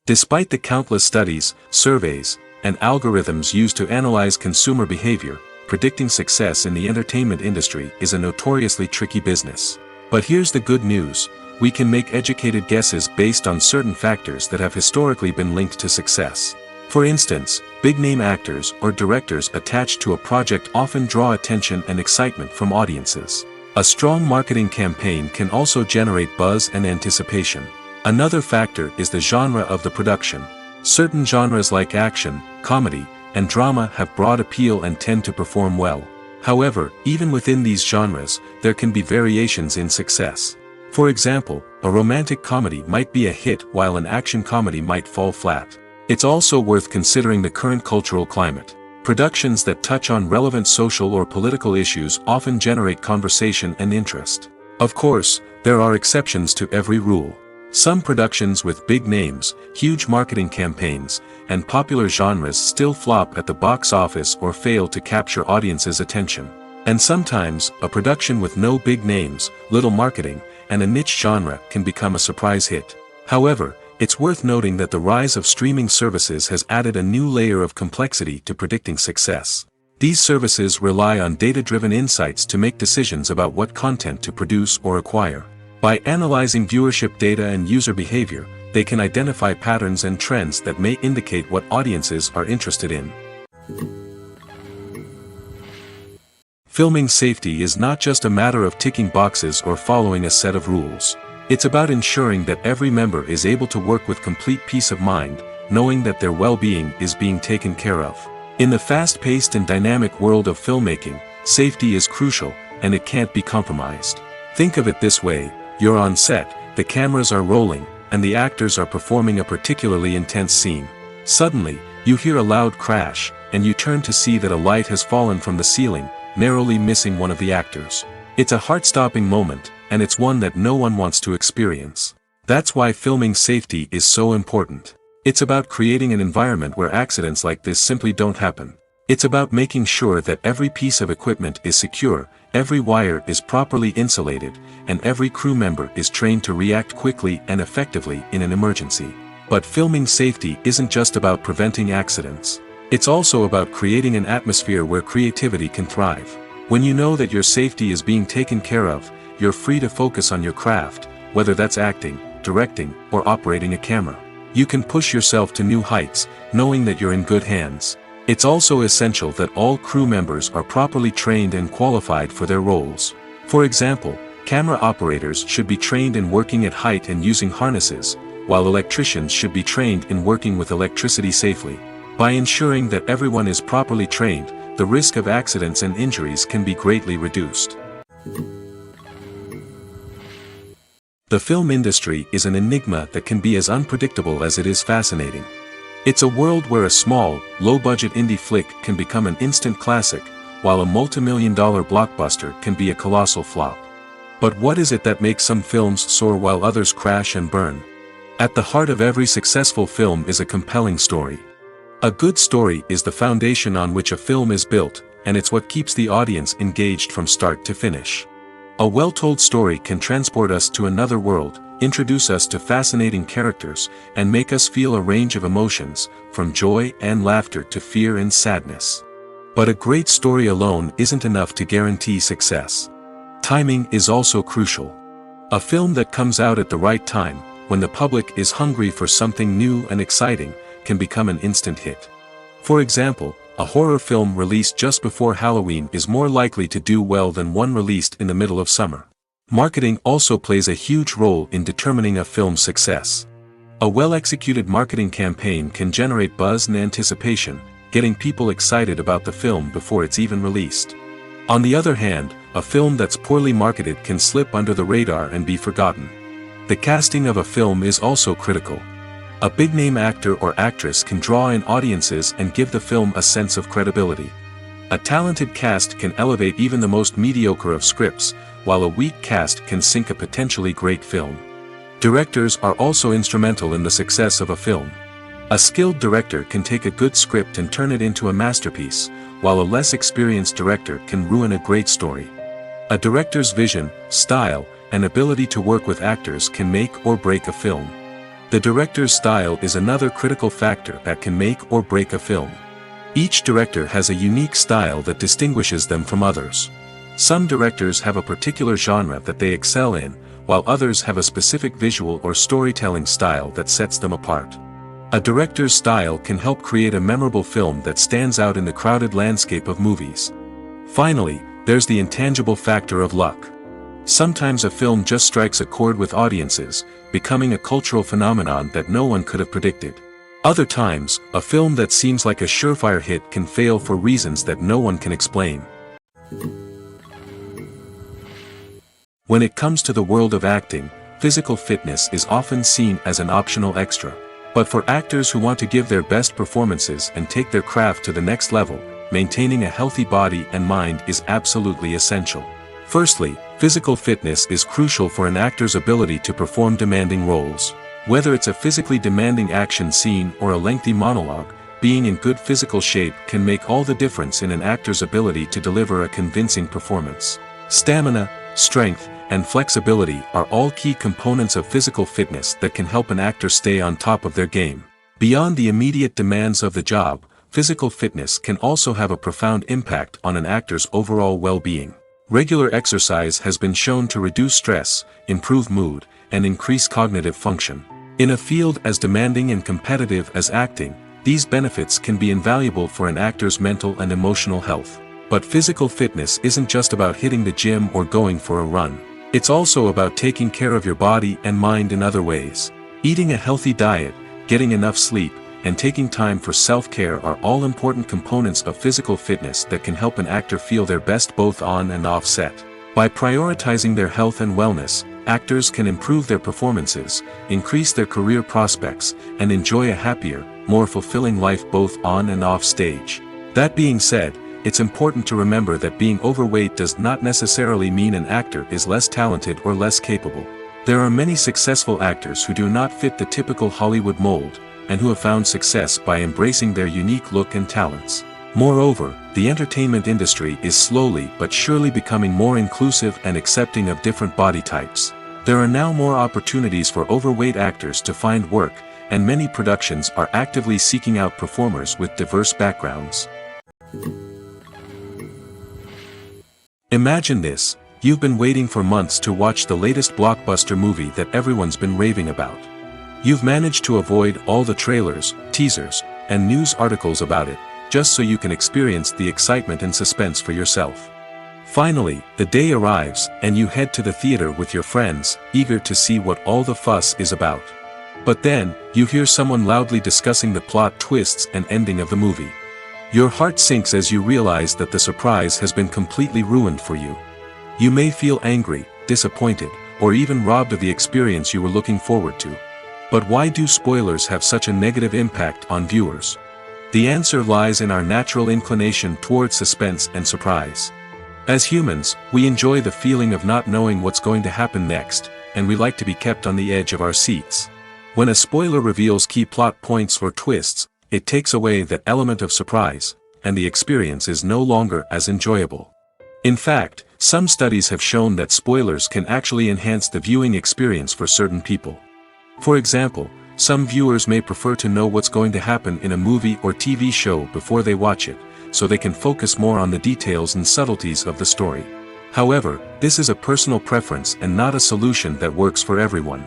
Despite the countless studies, surveys, and algorithms used to analyze consumer behavior, predicting success in the entertainment industry is a notoriously tricky business. But here's the good news: we can make educated guesses based on certain factors that have historically been linked to success. For instance, big-name actors or directors attached to a project often draw attention and excitement from audiences. A strong marketing campaign can also generate buzz and anticipation. Another factor is the genre of the production. Certain genres like action, comedy, and drama have broad appeal and tend to perform well. However, even within these genres, there can be variations in success. For example, a romantic comedy might be a hit while an action comedy might fall flat. It's also worth considering the current cultural climate. Productions that touch on relevant social or political issues often generate conversation and interest. Of course, there are exceptions to every rule. Some productions with big names, huge marketing campaigns, and popular genres still flop at the box office or fail to capture audiences' attention. And sometimes, a production with no big names, little marketing, and a niche genre can become a surprise hit. However, it's worth noting that the rise of streaming services has added a new layer of complexity to predicting success. These services rely on data-driven insights to make decisions about what content to produce or acquire. By analyzing viewership data and user behavior, they can identify patterns and trends that may indicate what audiences are interested in. Filming safety is not just a matter of ticking boxes or following a set of rules. It's about ensuring that every member is able to work with complete peace of mind, knowing that their well-being is being taken care of. In the fast-paced and dynamic world of filmmaking, safety is crucial, and it can't be compromised. Think of it this way: you're on set, the cameras are rolling, and the actors are performing a particularly intense scene. Suddenly, you hear a loud crash, and you turn to see that a light has fallen from the ceiling, narrowly missing one of the actors. It's a heart-stopping moment, and it's one that no one wants to experience. That's why filming safety is so important. It's about creating an environment where accidents like this simply don't happen. It's about making sure that every piece of equipment is secure, every wire is properly insulated, and every crew member is trained to react quickly and effectively in an emergency. But filming safety isn't just about preventing accidents. It's also about creating an atmosphere where creativity can thrive. When you know that your safety is being taken care of, you're free to focus on your craft, whether that's acting, directing, or operating a camera. You can push yourself to new heights, knowing that you're in good hands. It's also essential that all crew members are properly trained and qualified for their roles. For example, camera operators should be trained in working at height and using harnesses, while electricians should be trained in working with electricity safely. By ensuring that everyone is properly trained, the risk of accidents and injuries can be greatly reduced. The film industry is an enigma that can be as unpredictable as it is fascinating. It's a world where a small, low-budget indie flick can become an instant classic, while a multi-million-dollar blockbuster can be a colossal flop. But what is it that makes some films soar while others crash and burn? At the heart of every successful film is a compelling story. A good story is the foundation on which a film is built, and it's what keeps the audience engaged from start to finish. A well-told story can transport us to another world, introduce us to fascinating characters, and make us feel a range of emotions, from joy and laughter to fear and sadness. But a great story alone isn't enough to guarantee success. Timing is also crucial. A film that comes out at the right time, when the public is hungry for something new and exciting, can become an instant hit. For example, a horror film released just before Halloween is more likely to do well than one released in the middle of summer. Marketing also plays a huge role in determining a film's success. A well-executed marketing campaign can generate buzz and anticipation, getting people excited about the film before it's even released. On the other hand, a film that's poorly marketed can slip under the radar and be forgotten. The casting of a film is also critical. A big-name actor or actress can draw in audiences and give the film a sense of credibility. A talented cast can elevate even the most mediocre of scripts, while a weak cast can sink a potentially great film. Directors are also instrumental in the success of a film. A skilled director can take a good script and turn it into a masterpiece, while a less experienced director can ruin a great story. A director's vision, style, and ability to work with actors can make or break a film. The director's style is another critical factor that can make or break a film. Each director has a unique style that distinguishes them from others. Some directors have a particular genre that they excel in, while others have a specific visual or storytelling style that sets them apart. A director's style can help create a memorable film that stands out in the crowded landscape of movies. Finally, there's the intangible factor of luck. Sometimes a film just strikes a chord with audiences, becoming a cultural phenomenon that no one could have predicted. Other times, a film that seems like a surefire hit can fail for reasons that no one can explain. When it comes to the world of acting, physical fitness is often seen as an optional extra. But for actors who want to give their best performances and take their craft to the next level, maintaining a healthy body and mind is absolutely essential. Firstly, physical fitness is crucial for an actor's ability to perform demanding roles. Whether it's a physically demanding action scene or a lengthy monologue, being in good physical shape can make all the difference in an actor's ability to deliver a convincing performance. Stamina, strength, and flexibility are all key components of physical fitness that can help an actor stay on top of their game. Beyond the immediate demands of the job, physical fitness can also have a profound impact on an actor's overall well-being. Regular exercise has been shown to reduce stress, improve mood, and increase cognitive function. In a field as demanding and competitive as acting, these benefits can be invaluable for an actor's mental and emotional health. But physical fitness isn't just about hitting the gym or going for a run. It's also about taking care of your body and mind in other ways. Eating a healthy diet, getting enough sleep, and taking time for self-care are all important components of physical fitness that can help an actor feel their best both on and off set. By prioritizing their health and wellness, actors can improve their performances, increase their career prospects, and enjoy a happier, more fulfilling life both on and off stage. That being said, it's important to remember that being overweight does not necessarily mean an actor is less talented or less capable. There are many successful actors who do not fit the typical Hollywood mold, and who have found success by embracing their unique look and talents. Moreover, the entertainment industry is slowly but surely becoming more inclusive and accepting of different body types. There are now more opportunities for overweight actors to find work, and many productions are actively seeking out performers with diverse backgrounds. Imagine this: you've been waiting for months to watch the latest blockbuster movie that everyone's been raving about. You've managed to avoid all the trailers, teasers, and news articles about it, just so you can experience the excitement and suspense for yourself. Finally, the day arrives, and you head to the theater with your friends, eager to see what all the fuss is about. But then, you hear someone loudly discussing the plot twists and ending of the movie. Your heart sinks as you realize that the surprise has been completely ruined for you. You may feel angry, disappointed, or even robbed of the experience you were looking forward to. But why do spoilers have such a negative impact on viewers? The answer lies in our natural inclination toward suspense and surprise. As humans, we enjoy the feeling of not knowing what's going to happen next, and we like to be kept on the edge of our seats. When a spoiler reveals key plot points or twists, it takes away that element of surprise, and the experience is no longer as enjoyable. In fact, some studies have shown that spoilers can actually enhance the viewing experience for certain people. For example, some viewers may prefer to know what's going to happen in a movie or TV show before they watch it, so they can focus more on the details and subtleties of the story. However, this is a personal preference and not a solution that works for everyone.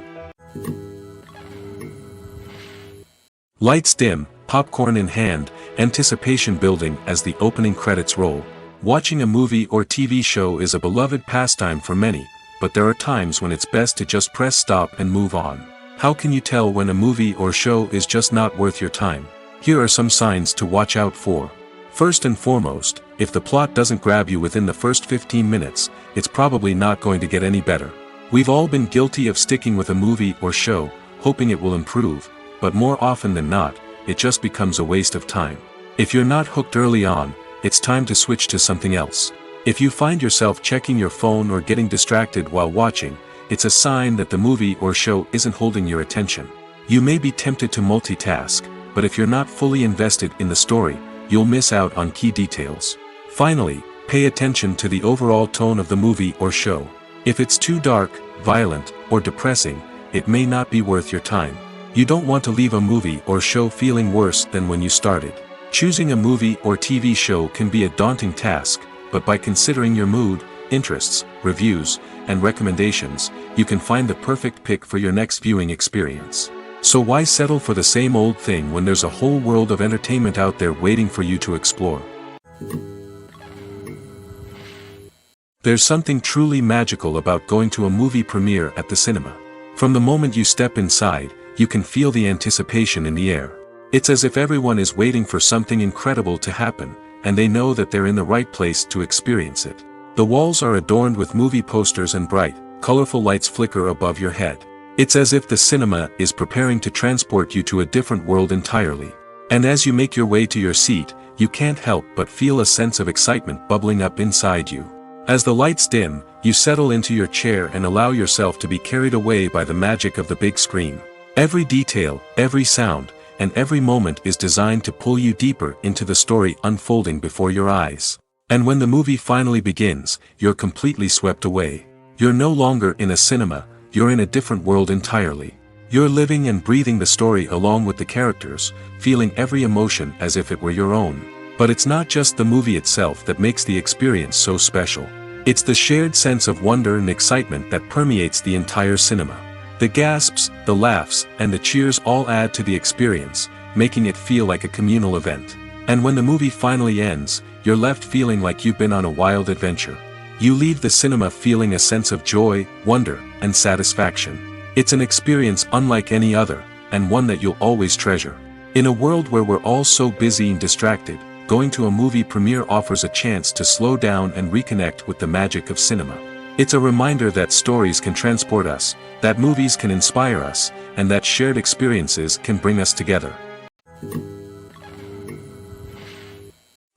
Lights dim, popcorn in hand, anticipation building as the opening credits roll. Watching a movie or TV show is a beloved pastime for many, but there are times when it's best to just press stop and move on. How can you tell when a movie or show is just not worth your time? Here are some signs to watch out for. First and foremost, if the plot doesn't grab you within the first 15 minutes, it's probably not going to get any better. We've all been guilty of sticking with a movie or show, hoping it will improve, but more often than not, it just becomes a waste of time. If you're not hooked early on, it's time to switch to something else. If you find yourself checking your phone or getting distracted while watching, it's a sign that the movie or show isn't holding your attention. You may be tempted to multitask, but if you're not fully invested in the story, you'll miss out on key details. Finally, pay attention to the overall tone of the movie or show. If it's too dark, violent, or depressing, it may not be worth your time. You don't want to leave a movie or show feeling worse than when you started. Choosing a movie or TV show can be a daunting task, but by considering your mood, interests, reviews, and recommendations, you can find the perfect pick for your next viewing experience. So why settle for the same old thing when there's a whole world of entertainment out there waiting for you to explore? There's something truly magical about going to a movie premiere at the cinema. From the moment you step inside, you can feel the anticipation in the air. It's as if everyone is waiting for something incredible to happen, and they know that they're in the right place to experience it. The walls are adorned with movie posters and bright, colorful lights flicker above your head. It's as if the cinema is preparing to transport you to a different world entirely. And as you make your way to your seat, you can't help but feel a sense of excitement bubbling up inside you. As the lights dim, you settle into your chair and allow yourself to be carried away by the magic of the big screen. Every detail, every sound, and every moment is designed to pull you deeper into the story unfolding before your eyes. And when the movie finally begins, you're completely swept away. You're no longer in a cinema, you're in a different world entirely. You're living and breathing the story along with the characters, feeling every emotion as if it were your own. But it's not just the movie itself that makes the experience so special. It's the shared sense of wonder and excitement that permeates the entire cinema. The gasps, the laughs, and the cheers all add to the experience, making it feel like a communal event. And when the movie finally ends, you're left feeling like you've been on a wild adventure. You leave the cinema feeling a sense of joy, wonder, and satisfaction. It's an experience unlike any other, and one that you'll always treasure. In a world where we're all so busy and distracted, going to a movie premiere offers a chance to slow down and reconnect with the magic of cinema. It's a reminder that stories can transport us, that movies can inspire us, and that shared experiences can bring us together.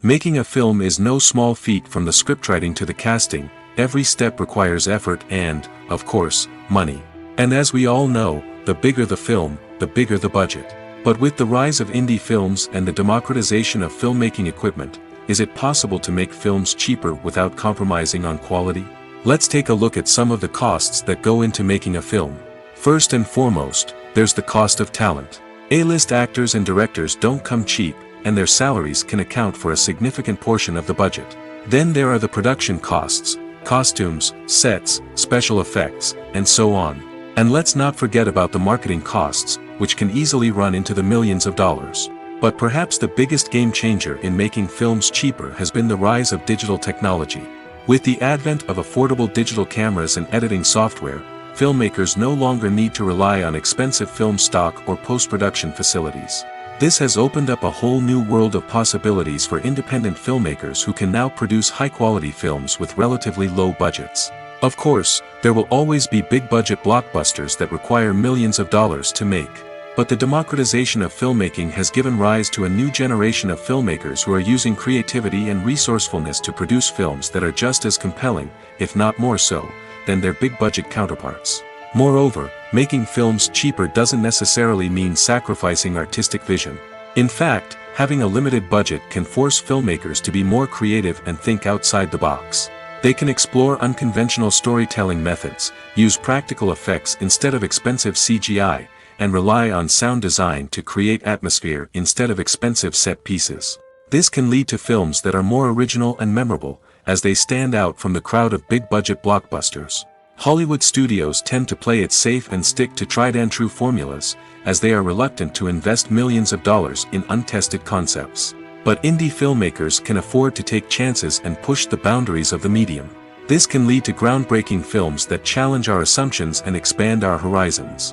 Making a film is no small feat. From the scriptwriting to the casting, every step requires effort and, of course, money. And as we all know, the bigger the film, the bigger the budget. But with the rise of indie films and the democratization of filmmaking equipment, is it possible to make films cheaper without compromising on quality? Let's take a look at some of the costs that go into making a film. First and foremost, there's the cost of talent. A-list actors and directors don't come cheap, and their salaries can account for a significant portion of the budget. Then there are the production costs, costumes, sets, special effects, and so on. And let's not forget about the marketing costs, which can easily run into the millions of dollars. But perhaps the biggest game changer in making films cheaper has been the rise of digital technology. With the advent of affordable digital cameras and editing software, filmmakers no longer need to rely on expensive film stock or post-production facilities. This has opened up a whole new world of possibilities for independent filmmakers who can now produce high-quality films with relatively low budgets. Of course, there will always be big-budget blockbusters that require millions of dollars to make. But the democratization of filmmaking has given rise to a new generation of filmmakers who are using creativity and resourcefulness to produce films that are just as compelling, if not more so, than their big-budget counterparts. Moreover, making films cheaper doesn't necessarily mean sacrificing artistic vision. In fact, having a limited budget can force filmmakers to be more creative and think outside the box. They can explore unconventional storytelling methods, use practical effects instead of expensive CGI, and rely on sound design to create atmosphere instead of expensive set pieces. This can lead to films that are more original and memorable, as they stand out from the crowd of big-budget blockbusters. Hollywood studios tend to play it safe and stick to tried-and-true formulas, as they are reluctant to invest millions of dollars in untested concepts. But indie filmmakers can afford to take chances and push the boundaries of the medium. This can lead to groundbreaking films that challenge our assumptions and expand our horizons.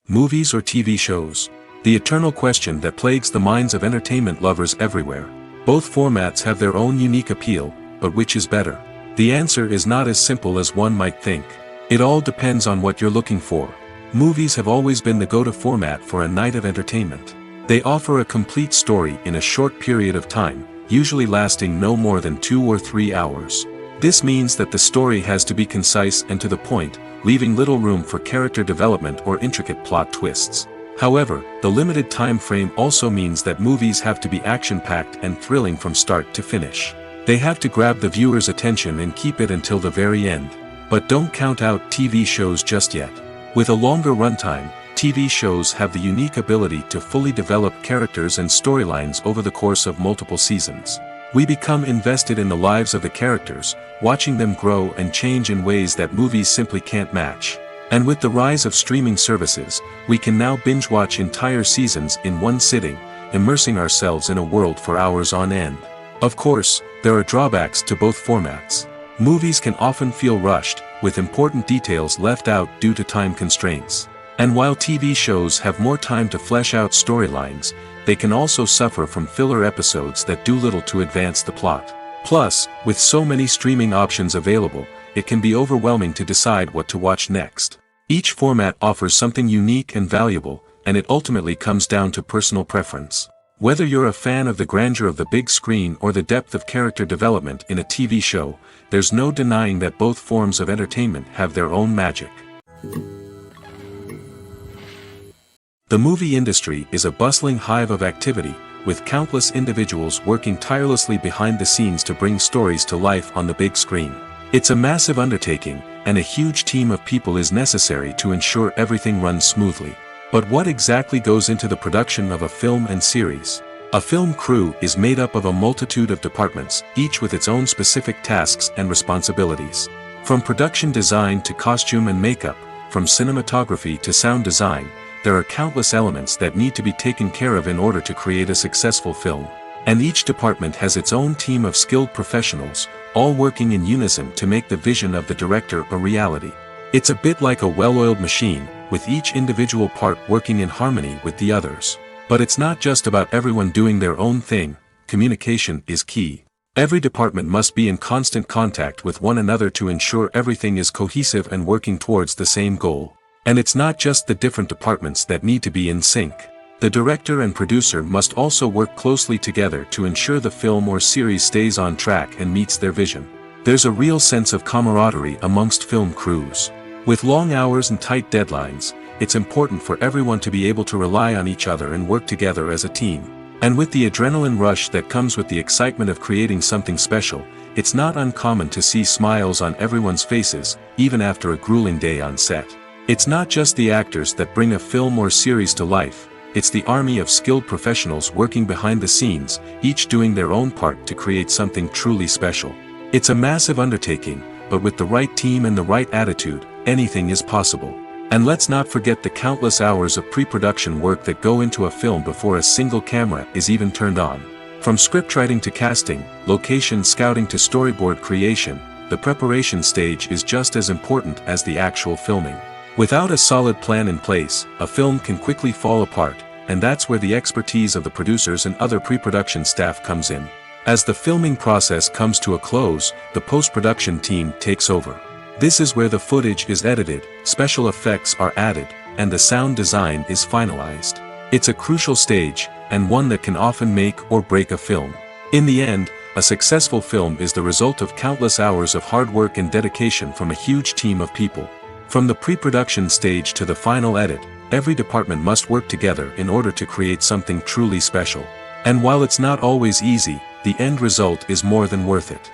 Movies or TV shows? The eternal question that plagues the minds of entertainment lovers everywhere. Both formats have their own unique appeal, but which is better? The answer is not as simple as one might think. It all depends on what you're looking for. Movies have always been the go-to format for a night of entertainment. They offer a complete story in a short period of time, usually lasting no more than 2 or 3 hours. This means that the story has to be concise and to the point, leaving little room for character development or intricate plot twists. However, the limited time frame also means that movies have to be action-packed and thrilling from start to finish. They have to grab the viewer's attention and keep it until the very end. But don't count out TV shows just yet. With a longer runtime, TV shows have the unique ability to fully develop characters and storylines over the course of multiple seasons. We become invested in the lives of the characters, watching them grow and change in ways that movies simply can't match. And with the rise of streaming services, we can now binge-watch entire seasons in one sitting, immersing ourselves in a world for hours on end. Of course, there are drawbacks to both formats. Movies can often feel rushed, with important details left out due to time constraints. And while TV shows have more time to flesh out storylines, they can also suffer from filler episodes that do little to advance the plot. Plus, with so many streaming options available, it can be overwhelming to decide what to watch next. Each format offers something unique and valuable, and it ultimately comes down to personal preference. Whether you're a fan of the grandeur of the big screen or the depth of character development in a TV show, there's no denying that both forms of entertainment have their own magic. The movie industry is a bustling hive of activity, with countless individuals working tirelessly behind the scenes to bring stories to life on the big screen. It's a massive undertaking, and a huge team of people is necessary to ensure everything runs smoothly. But what exactly goes into the production of a film and series? A film crew is made up of a multitude of departments, each with its own specific tasks and responsibilities. From production design to costume and makeup, from cinematography to sound design, there are countless elements that need to be taken care of in order to create a successful film. And each department has its own team of skilled professionals, all working in unison to make the vision of the director a reality. It's a bit like a well-oiled machine, with each individual part working in harmony with the others. But it's not just about everyone doing their own thing. Communication is key. Every department must be in constant contact with one another to ensure everything is cohesive and working towards the same goal. And it's not just the different departments that need to be in sync. The director and producer must also work closely together to ensure the film or series stays on track and meets their vision. There's a real sense of camaraderie amongst film crews. With long hours and tight deadlines, it's important for everyone to be able to rely on each other and work together as a team. And with the adrenaline rush that comes with the excitement of creating something special, it's not uncommon to see smiles on everyone's faces, even after a grueling day on set. It's not just the actors that bring a film or series to life, it's the army of skilled professionals working behind the scenes, each doing their own part to create something truly special. It's a massive undertaking, but with the right team and the right attitude, anything is possible. And let's not forget the countless hours of pre-production work that go into a film before a single camera is even turned on. From scriptwriting to casting, location scouting to storyboard creation, the preparation stage is just as important as the actual filming. Without a solid plan in place, a film can quickly fall apart, and that's where the expertise of the producers and other pre-production staff comes in. As the filming process comes to a close, the post-production team takes over. This is where the footage is edited, special effects are added, and the sound design is finalized. It's a crucial stage, and one that can often make or break a film. In the end, a successful film is the result of countless hours of hard work and dedication from a huge team of people. From the pre-production stage to the final edit, every department must work together in order to create something truly special. And while it's not always easy, the end result is more than worth it.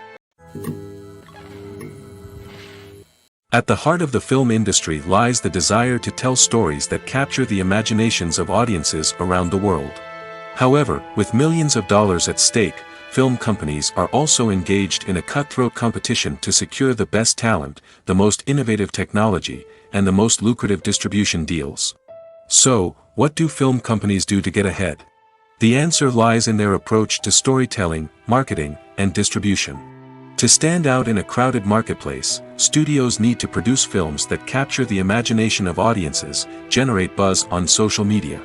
At the heart of the film industry lies the desire to tell stories that capture the imaginations of audiences around the world. However, with millions of dollars at stake, film companies are also engaged in a cutthroat competition to secure the best talent, the most innovative technology, and the most lucrative distribution deals. So, what do film companies do to get ahead? The answer lies in their approach to storytelling, marketing, and distribution. To stand out in a crowded marketplace, studios need to produce films that capture the imagination of audiences, generate buzz on social media.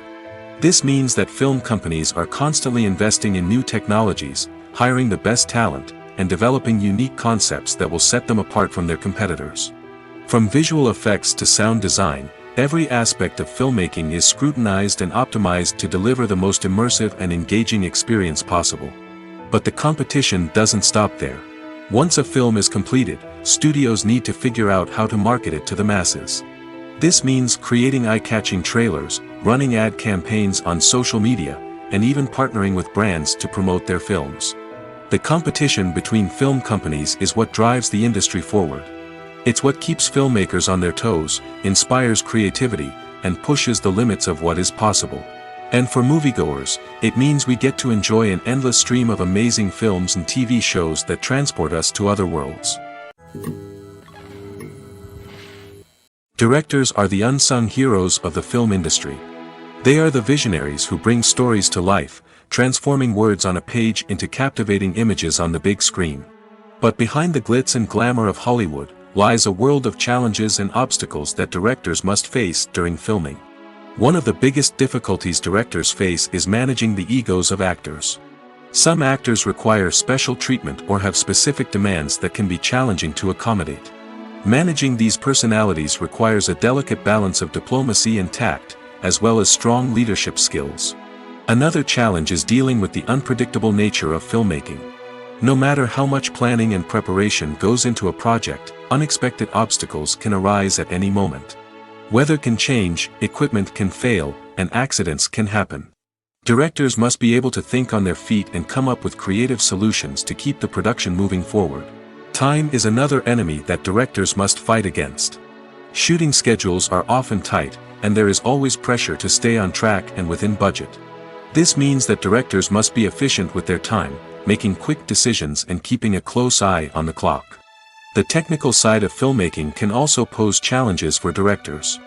This means that film companies are constantly investing in new technologies, hiring the best talent, and developing unique concepts that will set them apart from their competitors. From visual effects to sound design, every aspect of filmmaking is scrutinized and optimized to deliver the most immersive and engaging experience possible. But the competition doesn't stop there. Once a film is completed, studios need to figure out how to market it to the masses. This means creating eye-catching trailers, running ad campaigns on social media, and even partnering with brands to promote their films. The competition between film companies is what drives the industry forward. It's what keeps filmmakers on their toes, inspires creativity, and pushes the limits of what is possible. And for moviegoers, it means we get to enjoy an endless stream of amazing films and TV shows that transport us to other worlds. Directors are the unsung heroes of the film industry. They are the visionaries who bring stories to life, transforming words on a page into captivating images on the big screen. But behind the glitz and glamour of Hollywood lies a world of challenges and obstacles that directors must face during filming. One of the biggest difficulties directors face is managing the egos of actors. Some actors require special treatment or have specific demands that can be challenging to accommodate. Managing these personalities requires a delicate balance of diplomacy and tact, as well as strong leadership skills. Another challenge is dealing with the unpredictable nature of filmmaking. No matter how much planning and preparation goes into a project, unexpected obstacles can arise at any moment. Weather can change, equipment can fail, and accidents can happen. Directors must be able to think on their feet and come up with creative solutions to keep the production moving forward. Time is another enemy that directors must fight against. Shooting schedules are often tight, and there is always pressure to stay on track and within budget. This means that directors must be efficient with their time, making quick decisions and keeping a close eye on the clock. The technical side of filmmaking can also pose challenges for directors.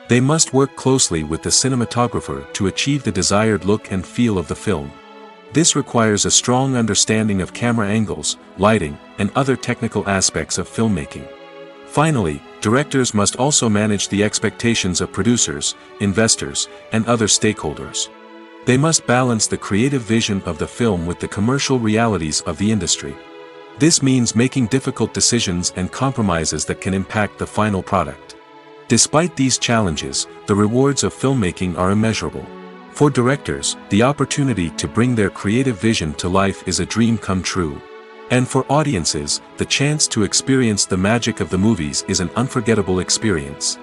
They must work closely with the cinematographer to achieve the desired look and feel of the film. This requires a strong understanding of camera angles, lighting, and other technical aspects of filmmaking. Finally, directors must also manage the expectations of producers, investors, and other stakeholders. They must balance the creative vision of the film with the commercial realities of the industry. This means making difficult decisions and compromises that can impact the final product. Despite these challenges, the rewards of filmmaking are immeasurable. For directors, the opportunity to bring their creative vision to life is a dream come true. And for audiences, the chance to experience the magic of the movies is an unforgettable experience.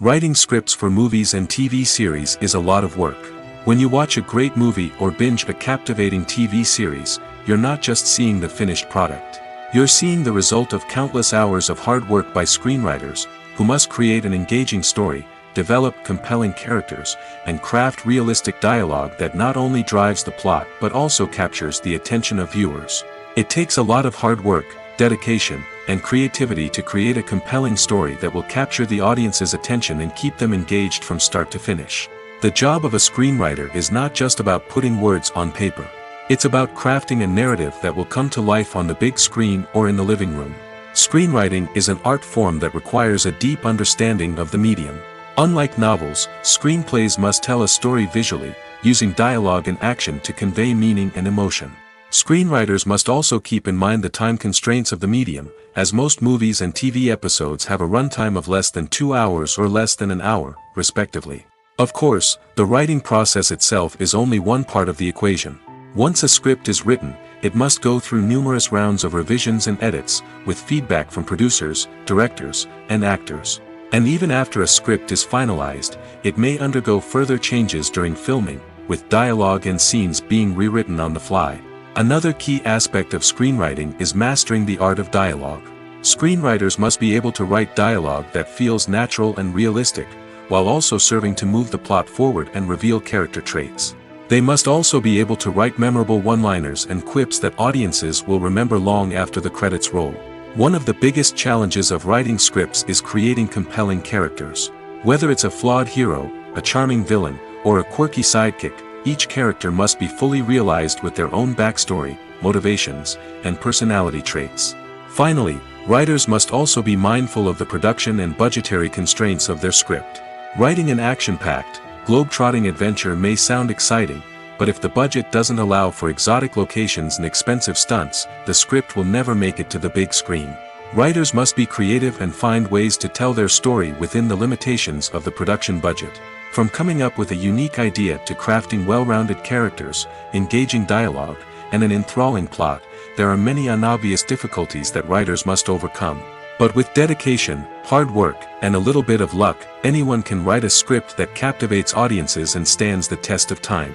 Writing scripts for movies and TV series is a lot of work. When you watch a great movie or binge a captivating TV series, you're not just seeing the finished product. You're seeing the result of countless hours of hard work by screenwriters, who must create an engaging story, develop compelling characters, and craft realistic dialogue that not only drives the plot but also captures the attention of viewers. It takes a lot of hard work, dedication, and creativity to create a compelling story that will capture the audience's attention and keep them engaged from start to finish. The job of a screenwriter is not just about putting words on paper. It's about crafting a narrative that will come to life on the big screen or in the living room. Screenwriting is an art form that requires a deep understanding of the medium. Unlike novels, screenplays must tell a story visually, using dialogue and action to convey meaning and emotion. Screenwriters must also keep in mind the time constraints of the medium, as most movies and TV episodes have a runtime of less than 2 hours or less than an hour, respectively. Of course, the writing process itself is only one part of the equation. Once a script is written, it must go through numerous rounds of revisions and edits, with feedback from producers, directors, and actors. And even after a script is finalized, it may undergo further changes during filming, with dialogue and scenes being rewritten on the fly. Another key aspect of screenwriting is mastering the art of dialogue. Screenwriters must be able to write dialogue that feels natural and realistic, while also serving to move the plot forward and reveal character traits. They must also be able to write memorable one-liners and quips that audiences will remember long after the credits roll. One of the biggest challenges of writing scripts is creating compelling characters. Whether it's a flawed hero, a charming villain, or a quirky sidekick, each character must be fully realized with their own backstory, motivations, and personality traits. Finally, writers must also be mindful of the production and budgetary constraints of their script. Writing an action-packed, globe-trotting adventure may sound exciting, but if the budget doesn't allow for exotic locations and expensive stunts, the script will never make it to the big screen. Writers must be creative and find ways to tell their story within the limitations of the production budget. From coming up with a unique idea to crafting well-rounded characters, engaging dialogue, and an enthralling plot, there are many unobvious difficulties that writers must overcome. But with dedication, hard work, and a little bit of luck, anyone can write a script that captivates audiences and stands the test of time.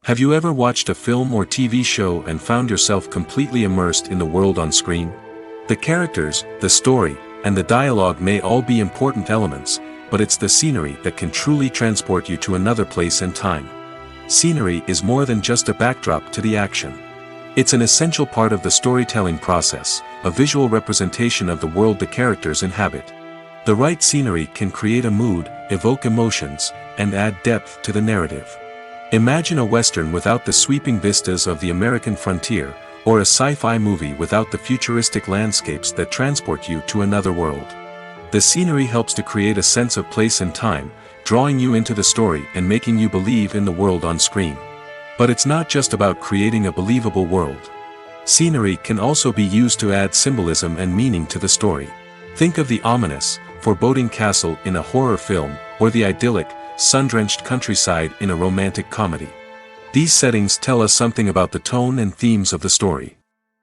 Have you ever watched a film or TV show and found yourself completely immersed in the world on screen? The characters, the story, and the dialogue may all be important elements, but it's the scenery that can truly transport you to another place and time. Scenery is more than just a backdrop to the action. It's an essential part of the storytelling process, a visual representation of the world the characters inhabit. The right scenery can create a mood, evoke emotions, and add depth to the narrative. Imagine a Western without the sweeping vistas of the American frontier, or a sci-fi movie without the futuristic landscapes that transport you to another world. The scenery helps to create a sense of place and time, drawing you into the story and making you believe in the world on screen. But it's not just about creating a believable world. Scenery can also be used to add symbolism and meaning to the story. Think of the ominous, foreboding castle in a horror film, or the idyllic, sun-drenched countryside in a romantic comedy. These settings tell us something about the tone and themes of the story.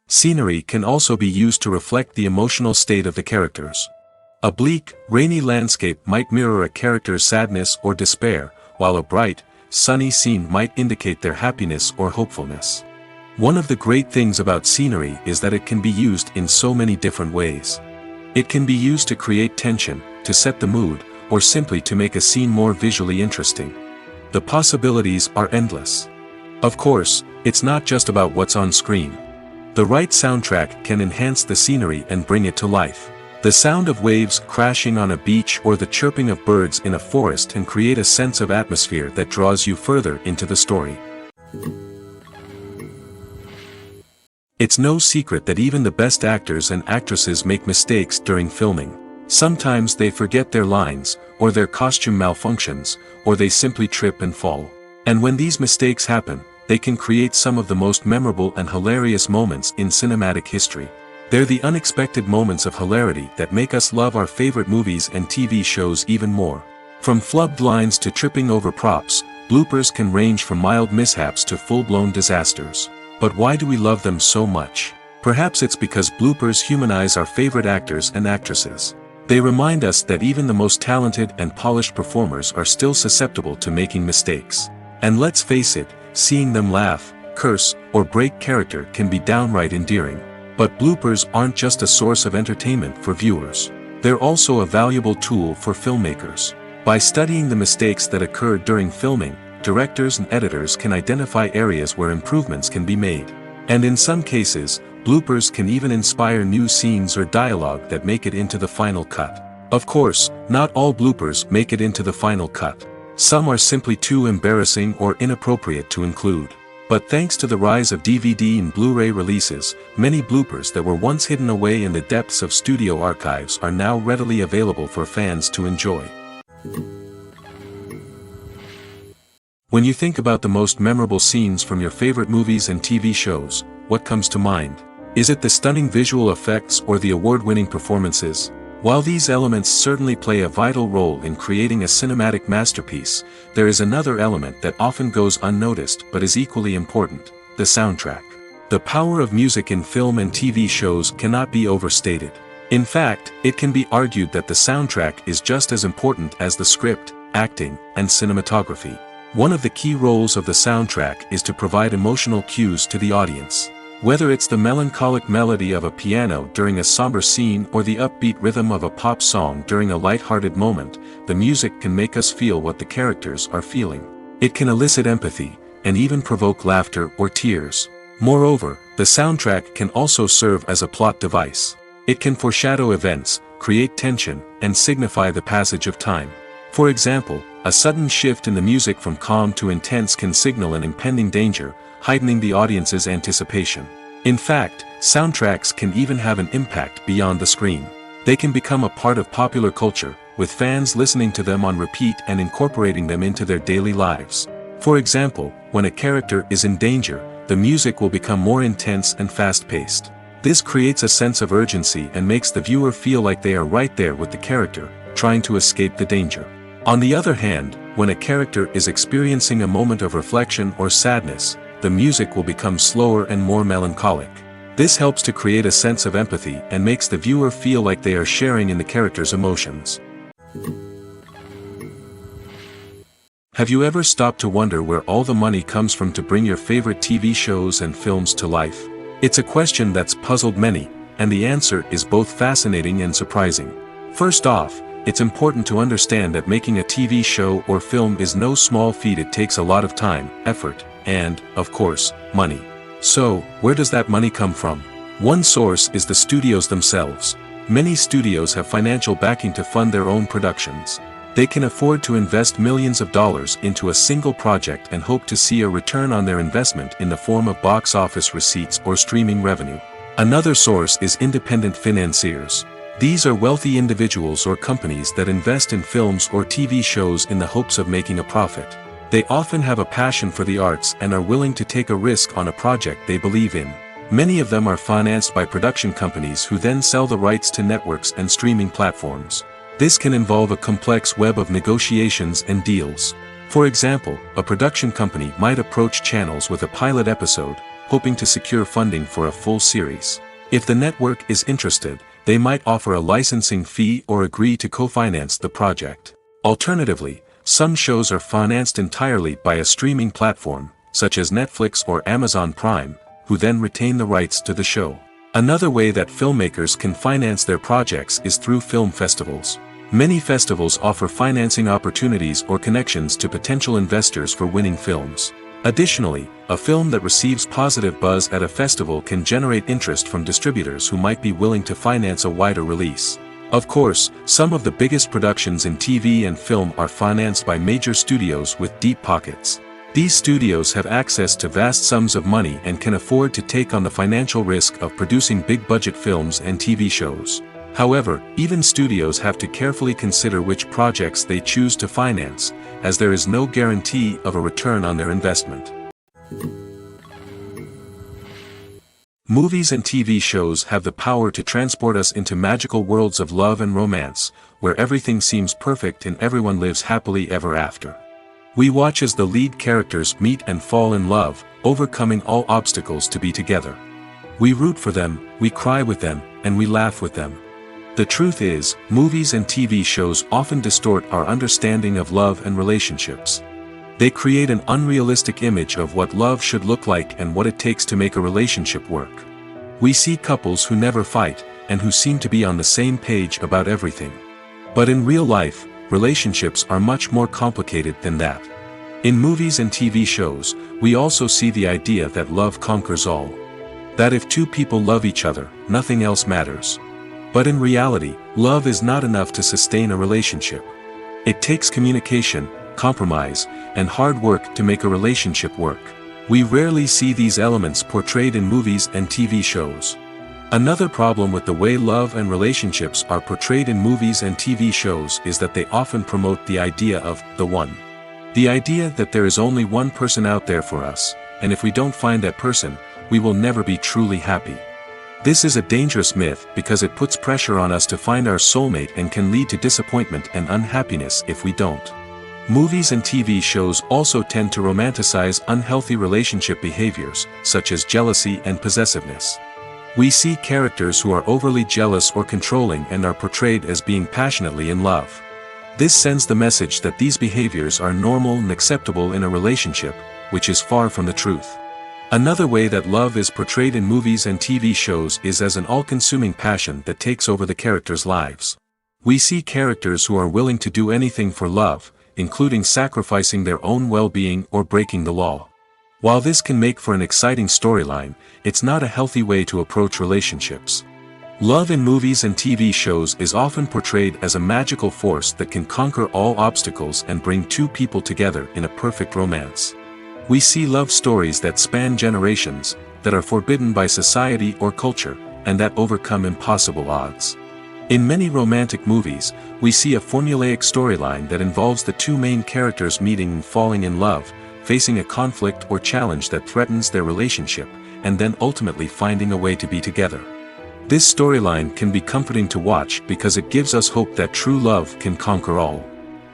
Scenery can also be used to reflect the emotional state of the characters. A bleak, rainy landscape might mirror a character's sadness or despair, while a bright, sunny scene might indicate their happiness or hopefulness. One of the great things about scenery is that it can be used in so many different ways. It can be used to create tension, to set the mood, or simply to make a scene more visually interesting. The possibilities are endless. Of course, it's not just about what's on screen. The right soundtrack can enhance the scenery and bring it to life. The sound of waves crashing on a beach or the chirping of birds in a forest can create a sense of atmosphere that draws you further into the story. It's no secret that even the best actors and actresses make mistakes during filming. Sometimes they forget their lines, or their costume malfunctions, or they simply trip and fall. And when these mistakes happen, they can create some of the most memorable and hilarious moments in cinematic history. They're the unexpected moments of hilarity that make us love our favorite movies and TV shows even more. From flubbed lines to tripping over props, bloopers can range from mild mishaps to full-blown disasters. But why do we love them so much? Perhaps it's because bloopers humanize our favorite actors and actresses. They remind us that even the most talented and polished performers are still susceptible to making mistakes. And let's face it, seeing them laugh, curse, or break character can be downright endearing. But bloopers aren't just a source of entertainment for viewers. They're also a valuable tool for filmmakers. By studying the mistakes that occurred during filming, directors and editors can identify areas where improvements can be made. And in some cases, bloopers can even inspire new scenes or dialogue that make it into the final cut. Of course, not all bloopers make it into the final cut. Some are simply too embarrassing or inappropriate to include. But thanks to the rise of DVD and Blu-ray releases, many bloopers that were once hidden away in the depths of studio archives are now readily available for fans to enjoy. When you think about the most memorable scenes from your favorite movies and TV shows, what comes to mind? Is it the stunning visual effects or the award-winning performances? While these elements certainly play a vital role in creating a cinematic masterpiece, there is another element that often goes unnoticed but is equally important: the soundtrack. The power of music in film and TV shows cannot be overstated. In fact, it can be argued that the soundtrack is just as important as the script, acting, and cinematography. One of the key roles of the soundtrack is to provide emotional cues to the audience. Whether it's the melancholic melody of a piano during a somber scene or the upbeat rhythm of a pop song during a light-hearted moment, the music can make us feel what the characters are feeling. It can elicit empathy, and even provoke laughter or tears. Moreover, the soundtrack can also serve as a plot device. It can foreshadow events, create tension, and signify the passage of time. For example, a sudden shift in the music from calm to intense can signal an impending danger, heightening the audience's anticipation. In fact, soundtracks can even have an impact beyond the screen. They can become a part of popular culture, with fans listening to them on repeat and incorporating them into their daily lives. For example, when a character is in danger, the music will become more intense and fast-paced. This creates a sense of urgency and makes the viewer feel like they are right there with the character, trying to escape the danger. On the other hand, when a character is experiencing a moment of reflection or sadness, the music will become slower and more melancholic. This helps to create a sense of empathy and makes the viewer feel like they are sharing in the character's emotions. Have you ever stopped to wonder where all the money comes from to bring your favorite TV shows and films to life? It's a question that's puzzled many, and the answer is both fascinating and surprising. First off, it's important to understand that making a TV show or film is no small feat. It takes a lot of time, effort, and, of course, money. So, where does that money come from? One source is the studios themselves. Many studios have financial backing to fund their own productions. They can afford to invest millions of dollars into a single project and hope to see a return on their investment in the form of box office receipts or streaming revenue. Another source is independent financiers. These are wealthy individuals or companies that invest in films or TV shows in the hopes of making a profit. They often have a passion for the arts and are willing to take a risk on a project they believe in. Many of them are financed by production companies who then sell the rights to networks and streaming platforms. This can involve a complex web of negotiations and deals. For example, a production company might approach channels with a pilot episode, hoping to secure funding for a full series. If the network is interested, they might offer a licensing fee or agree to co-finance the project. Alternatively, some shows are financed entirely by a streaming platform, such as Netflix or Amazon Prime, who then retain the rights to the show. Another way that filmmakers can finance their projects is through film festivals. Many festivals offer financing opportunities or connections to potential investors for winning films. Additionally, a film that receives positive buzz at a festival can generate interest from distributors who might be willing to finance a wider release. Of course, some of the biggest productions in TV and film are financed by major studios with deep pockets. These studios have access to vast sums of money and can afford to take on the financial risk of producing big-budget films and TV shows. However, even studios have to carefully consider which projects they choose to finance, as there is no guarantee of a return on their investment. Movies and TV shows have the power to transport us into magical worlds of love and romance, where everything seems perfect and everyone lives happily ever after. We watch as the lead characters meet and fall in love, overcoming all obstacles to be together. We root for them, we cry with them, and we laugh with them. The truth is, movies and TV shows often distort our understanding of love and relationships. They create an unrealistic image of what love should look like and what it takes to make a relationship work. We see couples who never fight, and who seem to be on the same page about everything. But in real life, relationships are much more complicated than that. In movies and TV shows, we also see the idea that love conquers all. That if two people love each other, nothing else matters. But in reality, love is not enough to sustain a relationship. It takes communication, compromise, and hard work to make a relationship work. We rarely see these elements portrayed in movies and TV shows. Another problem with the way love and relationships are portrayed in movies and TV shows is that they often promote the idea of the one. The idea that there is only one person out there for us, and if we don't find that person, we will never be truly happy. This is a dangerous myth because it puts pressure on us to find our soulmate and can lead to disappointment and unhappiness if we don't. Movies and TV shows also tend to romanticize unhealthy relationship behaviors, such as jealousy and possessiveness. We see characters who are overly jealous or controlling and are portrayed as being passionately in love. This sends the message that these behaviors are normal and acceptable in a relationship, which is far from the truth. Another way that love is portrayed in movies and TV shows is as an all-consuming passion that takes over the characters' lives. We see characters who are willing to do anything for love, including sacrificing their own well-being or breaking the law. While this can make for an exciting storyline, it's not a healthy way to approach relationships. Love in movies and TV shows is often portrayed as a magical force that can conquer all obstacles and bring two people together in a perfect romance. We see love stories that span generations, that are forbidden by society or culture, and that overcome impossible odds. In many romantic movies, we see a formulaic storyline that involves the two main characters meeting and falling in love, facing a conflict or challenge that threatens their relationship, and then ultimately finding a way to be together. This storyline can be comforting to watch because it gives us hope that true love can conquer all.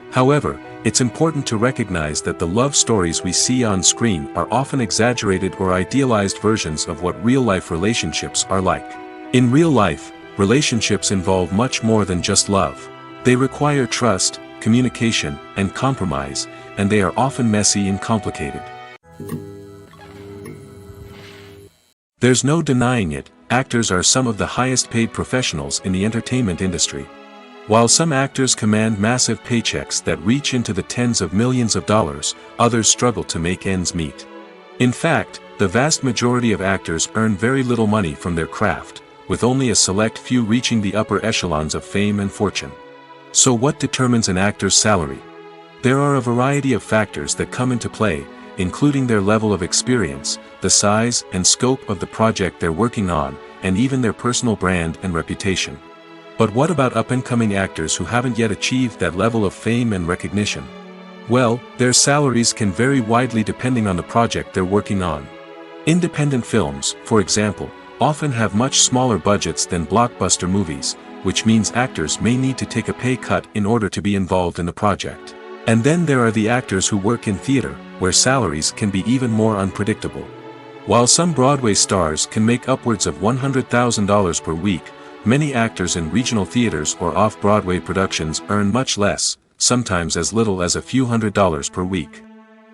However, it's important to recognize that the love stories we see on screen are often exaggerated or idealized versions of what real-life relationships are like. In real life, relationships involve much more than just love. They require trust, communication, and compromise, and they are often messy and complicated. There's no denying it, actors are some of the highest-paid professionals in the entertainment industry. While some actors command massive paychecks that reach into the tens of millions of dollars, others struggle to make ends meet. In fact, the vast majority of actors earn very little money from their craft, with only a select few reaching the upper echelons of fame and fortune. So what determines an actor's salary? There are a variety of factors that come into play, including their level of experience, the size and scope of the project they're working on, and even their personal brand and reputation. But what about up-and-coming actors who haven't yet achieved that level of fame and recognition? Well, their salaries can vary widely depending on the project they're working on. Independent films, for example, often have much smaller budgets than blockbuster movies, which means actors may need to take a pay cut in order to be involved in the project. And then there are the actors who work in theater, where salaries can be even more unpredictable. While some Broadway stars can make upwards of $100,000 per week, many actors in regional theaters or off-Broadway productions earn much less, sometimes as little as a few $100s per week.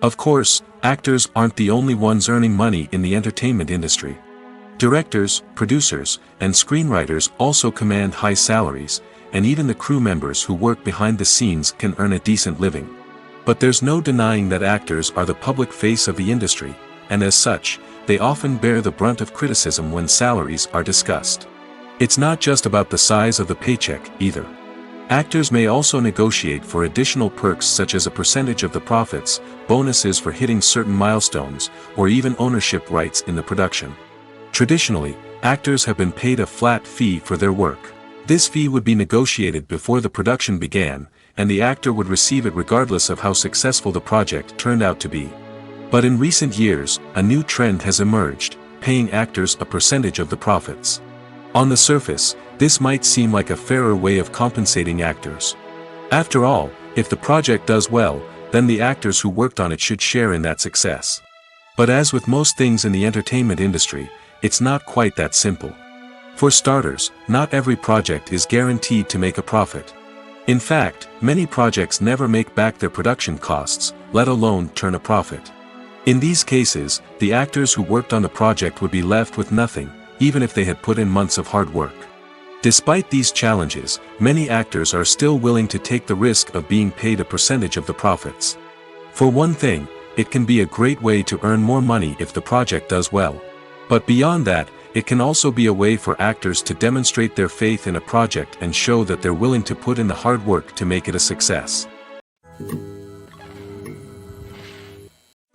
Of course, actors aren't the only ones earning money in the entertainment industry. Directors, producers, and screenwriters also command high salaries, and even the crew members who work behind the scenes can earn a decent living. But there's no denying that actors are the public face of the industry, and as such, they often bear the brunt of criticism when salaries are discussed. It's not just about the size of the paycheck, either. Actors may also negotiate for additional perks such as a percentage of the profits, bonuses for hitting certain milestones, or even ownership rights in the production. Traditionally, actors have been paid a flat fee for their work. This fee would be negotiated before the production began, and the actor would receive it regardless of how successful the project turned out to be. But in recent years, a new trend has emerged, paying actors a percentage of the profits. On the surface, this might seem like a fairer way of compensating actors. After all, if the project does well, then the actors who worked on it should share in that success. But as with most things in the entertainment industry, it's not quite that simple. For starters, not every project is guaranteed to make a profit. In fact, many projects never make back their production costs, let alone turn a profit. In these cases, the actors who worked on the project would be left with nothing, even if they had put in months of hard work. Despite these challenges, many actors are still willing to take the risk of being paid a percentage of the profits. For one thing, it can be a great way to earn more money if the project does well. But beyond that, it can also be a way for actors to demonstrate their faith in a project and show that they're willing to put in the hard work to make it a success.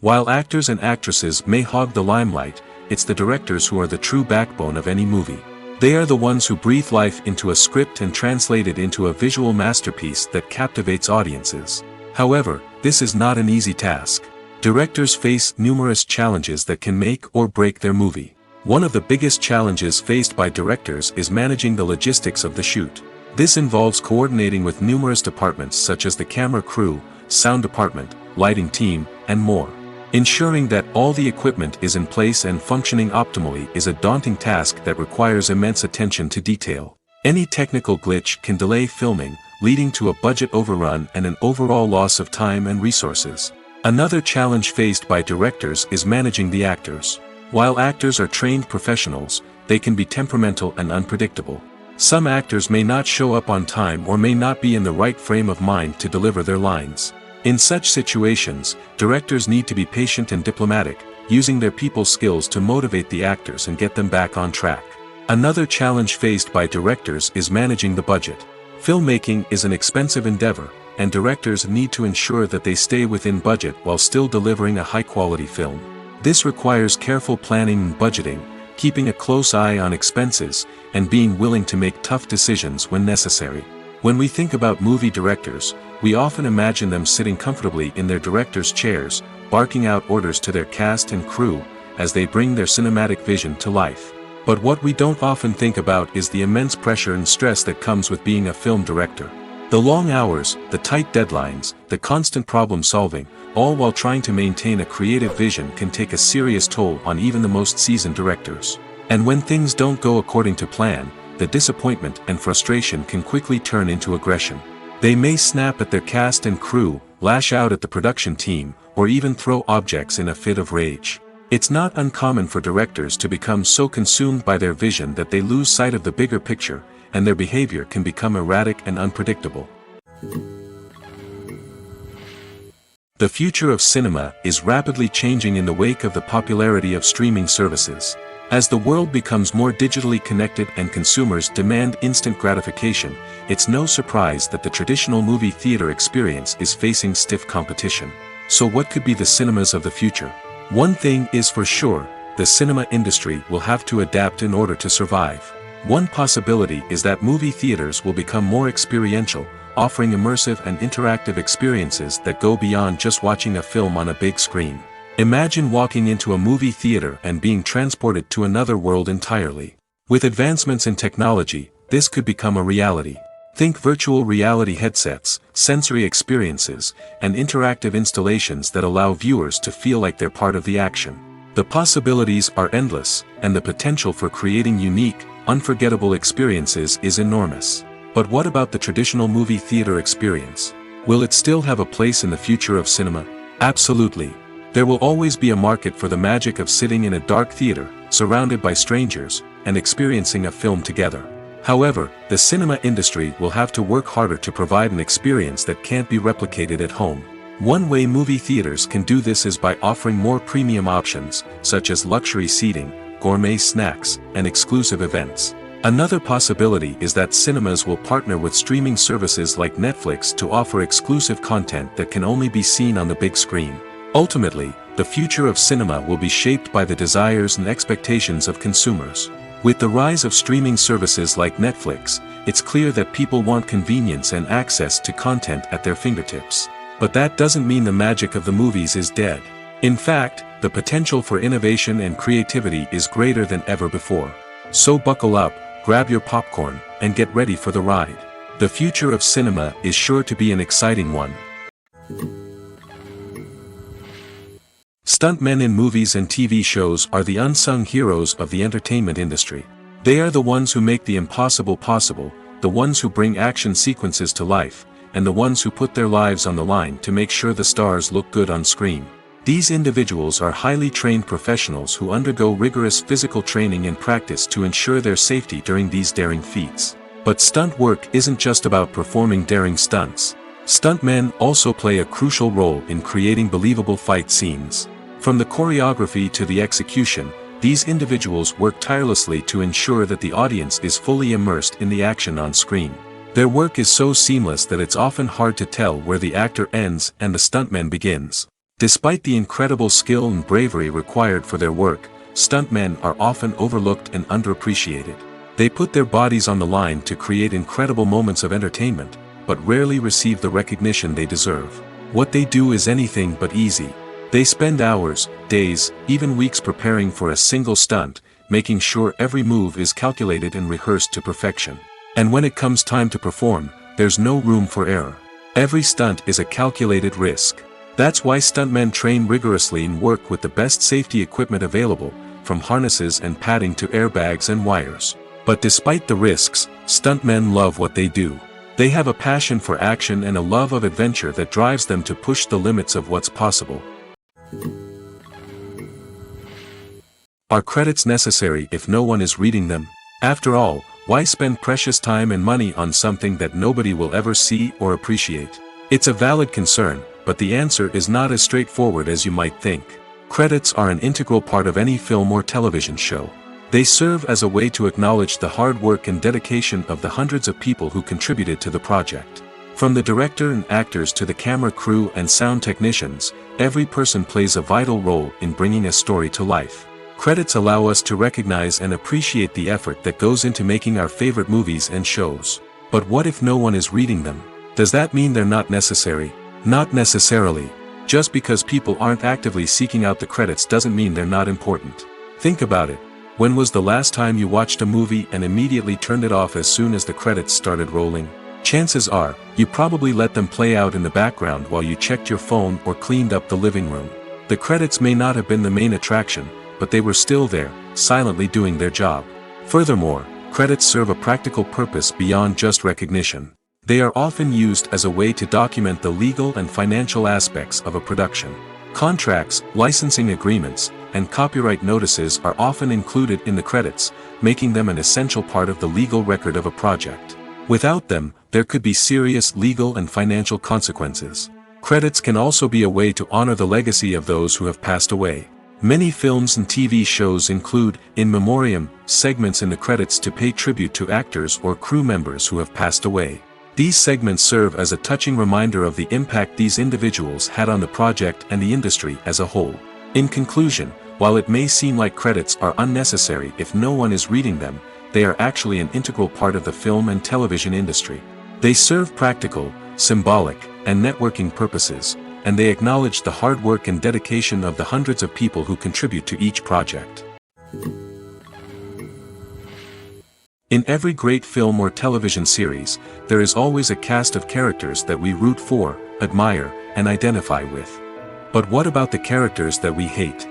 While actors and actresses may hog the limelight, it's the directors who are the true backbone of any movie. They are the ones who breathe life into a script and translate it into a visual masterpiece that captivates audiences. However, this is not an easy task. Directors face numerous challenges that can make or break their movie. One of the biggest challenges faced by directors is managing the logistics of the shoot. This involves coordinating with numerous departments such as the camera crew, sound department, lighting team, and more. Ensuring that all the equipment is in place and functioning optimally is a daunting task that requires immense attention to detail. Any technical glitch can delay filming, leading to a budget overrun and an overall loss of time and resources. Another challenge faced by directors is managing the actors. While actors are trained professionals, they can be temperamental and unpredictable. Some actors may not show up on time or may not be in the right frame of mind to deliver their lines. In such situations, directors need to be patient and diplomatic, using their people skills to motivate the actors and get them back on track. Another challenge faced by directors is managing the budget. Filmmaking is an expensive endeavor, and directors need to ensure that they stay within budget while still delivering a high-quality film. This requires careful planning and budgeting, keeping a close eye on expenses, and being willing to make tough decisions when necessary. When we think about movie directors, we often imagine them sitting comfortably in their director's chairs, barking out orders to their cast and crew, as they bring their cinematic vision to life. But what we don't often think about is the immense pressure and stress that comes with being a film director. The long hours, the tight deadlines, the constant problem solving, all while trying to maintain a creative vision can take a serious toll on even the most seasoned directors. And when things don't go according to plan, the disappointment and frustration can quickly turn into aggression. They may snap at their cast and crew, lash out at the production team, or even throw objects in a fit of rage. It's not uncommon for directors to become so consumed by their vision that they lose sight of the bigger picture, and their behavior can become erratic and unpredictable. The future of cinema is rapidly changing in the wake of the popularity of streaming services. As the world becomes more digitally connected and consumers demand instant gratification, it's no surprise that the traditional movie theater experience is facing stiff competition. So what could be the cinemas of the future? One thing is for sure, the cinema industry will have to adapt in order to survive. One possibility is that movie theaters will become more experiential, offering immersive and interactive experiences that go beyond just watching a film on a big screen. Imagine walking into a movie theater and being transported to another world entirely. With advancements in technology, this could become a reality. Think virtual reality headsets, sensory experiences, and interactive installations that allow viewers to feel like they're part of the action. The possibilities are endless, and the potential for creating unique, unforgettable experiences is enormous. But what about the traditional movie theater experience? Will it still have a place in the future of cinema? Absolutely. There will always be a market for the magic of sitting in a dark theater, surrounded by strangers, and experiencing a film together. However, the cinema industry will have to work harder to provide an experience that can't be replicated at home. One way movie theaters can do this is by offering more premium options, such as luxury seating, gourmet snacks, and exclusive events. Another possibility is that cinemas will partner with streaming services like Netflix to offer exclusive content that can only be seen on the big screen. Ultimately, the future of cinema will be shaped by the desires and expectations of consumers. With the rise of streaming services like Netflix, it's clear that people want convenience and access to content at their fingertips. But that doesn't mean the magic of the movies is dead. In fact, the potential for innovation and creativity is greater than ever before. So buckle up, grab your popcorn, and get ready for the ride. The future of cinema is sure to be an exciting one. Stuntmen in movies and TV shows are the unsung heroes of the entertainment industry. They are the ones who make the impossible possible, the ones who bring action sequences to life, and the ones who put their lives on the line to make sure the stars look good on screen. These individuals are highly trained professionals who undergo rigorous physical training and practice to ensure their safety during these daring feats. But stunt work isn't just about performing daring stunts. Stuntmen also play a crucial role in creating believable fight scenes. From the choreography to the execution, these individuals work tirelessly to ensure that the audience is fully immersed in the action on screen. Their work is so seamless that it's often hard to tell where the actor ends and the stuntman begins. Despite the incredible skill and bravery required for their work, stuntmen are often overlooked and underappreciated. They put their bodies on the line to create incredible moments of entertainment, but rarely receive the recognition they deserve. What they do is anything but easy. They spend hours, days, even weeks preparing for a single stunt, making sure every move is calculated and rehearsed to perfection. And when it comes time to perform, there's no room for error. Every stunt is a calculated risk. That's why stuntmen train rigorously and work with the best safety equipment available, from harnesses and padding to airbags and wires. But despite the risks, stuntmen love what they do. They have a passion for action and a love of adventure that drives them to push the limits of what's possible. Are credits necessary if no one is reading them? After all, why spend precious time and money on something that nobody will ever see or appreciate? It's a valid concern, but the answer is not as straightforward as you might think. Credits are an integral part of any film or television show. They serve as a way to acknowledge the hard work and dedication of the hundreds of people who contributed to the project. From the director and actors to the camera crew and sound technicians, every person plays a vital role in bringing a story to life. Credits allow us to recognize and appreciate the effort that goes into making our favorite movies and shows. But what if no one is reading them? Does that mean they're not necessary? Not necessarily. Just because people aren't actively seeking out the credits doesn't mean they're not important. Think about it. When was the last time you watched a movie and immediately turned it off as soon as the credits started rolling? Chances are, you probably let them play out in the background while you checked your phone or cleaned up the living room. The credits may not have been the main attraction, but they were still there, silently doing their job. Furthermore, credits serve a practical purpose beyond just recognition. They are often used as a way to document the legal and financial aspects of a production. Contracts, licensing agreements, and copyright notices are often included in the credits, making them an essential part of the legal record of a project. Without them, there could be serious legal and financial consequences. Credits can also be a way to honor the legacy of those who have passed away. Many films and TV shows include, in memoriam, segments in the credits to pay tribute to actors or crew members who have passed away. These segments serve as a touching reminder of the impact these individuals had on the project and the industry as a whole. In conclusion, while it may seem like credits are unnecessary if no one is reading them, they are actually an integral part of the film and television industry. They serve practical, symbolic, and networking purposes, and they acknowledge the hard work and dedication of the hundreds of people who contribute to each project. In every great film or television series, there is always a cast of characters that we root for, admire, and identify with. But what about the characters that we hate?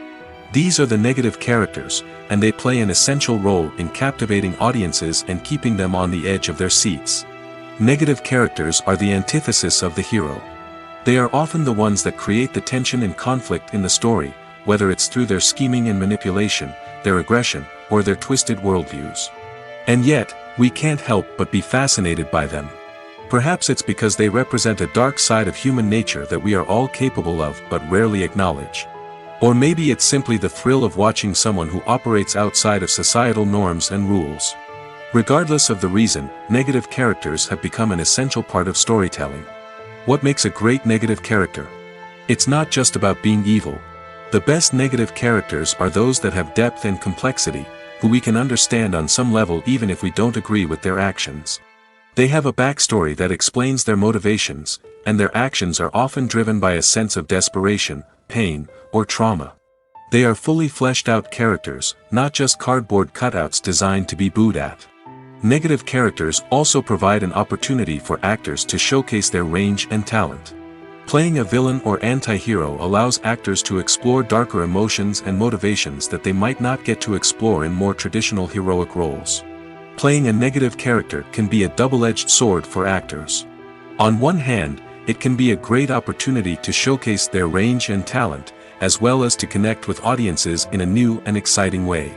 These are the negative characters, and they play an essential role in captivating audiences and keeping them on the edge of their seats. Negative characters are the antithesis of the hero. They are often the ones that create the tension and conflict in the story, whether it's through their scheming and manipulation, their aggression, or their twisted worldviews. And yet, we can't help but be fascinated by them. Perhaps it's because they represent a dark side of human nature that we are all capable of but rarely acknowledge. Or maybe it's simply the thrill of watching someone who operates outside of societal norms and rules. Regardless of the reason, negative characters have become an essential part of storytelling. What makes a great negative character? It's not just about being evil. The best negative characters are those that have depth and complexity, who we can understand on some level even if we don't agree with their actions. They have a backstory that explains their motivations, and their actions are often driven by a sense of desperation, pain, or trauma. They are fully fleshed out characters, not just cardboard cutouts designed to be booed at. Negative characters also provide an opportunity for actors to showcase their range and talent. Playing a villain or anti-hero allows actors to explore darker emotions and motivations that they might not get to explore in more traditional heroic roles. Playing a negative character can be a double-edged sword for actors. On one hand, it can be a great opportunity to showcase their range and talent, as well as to connect with audiences in a new and exciting way.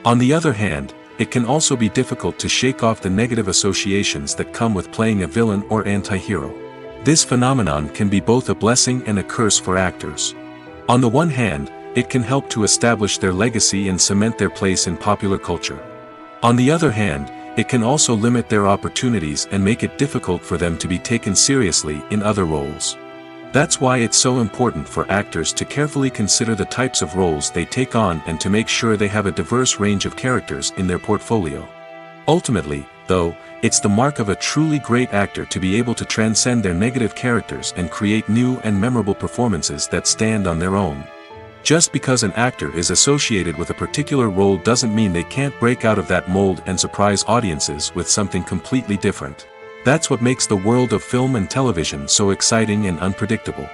On the other hand, it can also be difficult to shake off the negative associations that come with playing a villain or anti-hero. This phenomenon can be both a blessing and a curse for actors. On the one hand, it can help to establish their legacy and cement their place in popular culture. On the other hand, it can also limit their opportunities and make it difficult for them to be taken seriously in other roles. That's why it's so important for actors to carefully consider the types of roles they take on and to make sure they have a diverse range of characters in their portfolio. Ultimately, though, it's the mark of a truly great actor to be able to transcend their negative characters and create new and memorable performances that stand on their own. Just because an actor is associated with a particular role doesn't mean they can't break out of that mold and surprise audiences with something completely different. That's what makes the world of film and television so exciting and unpredictable.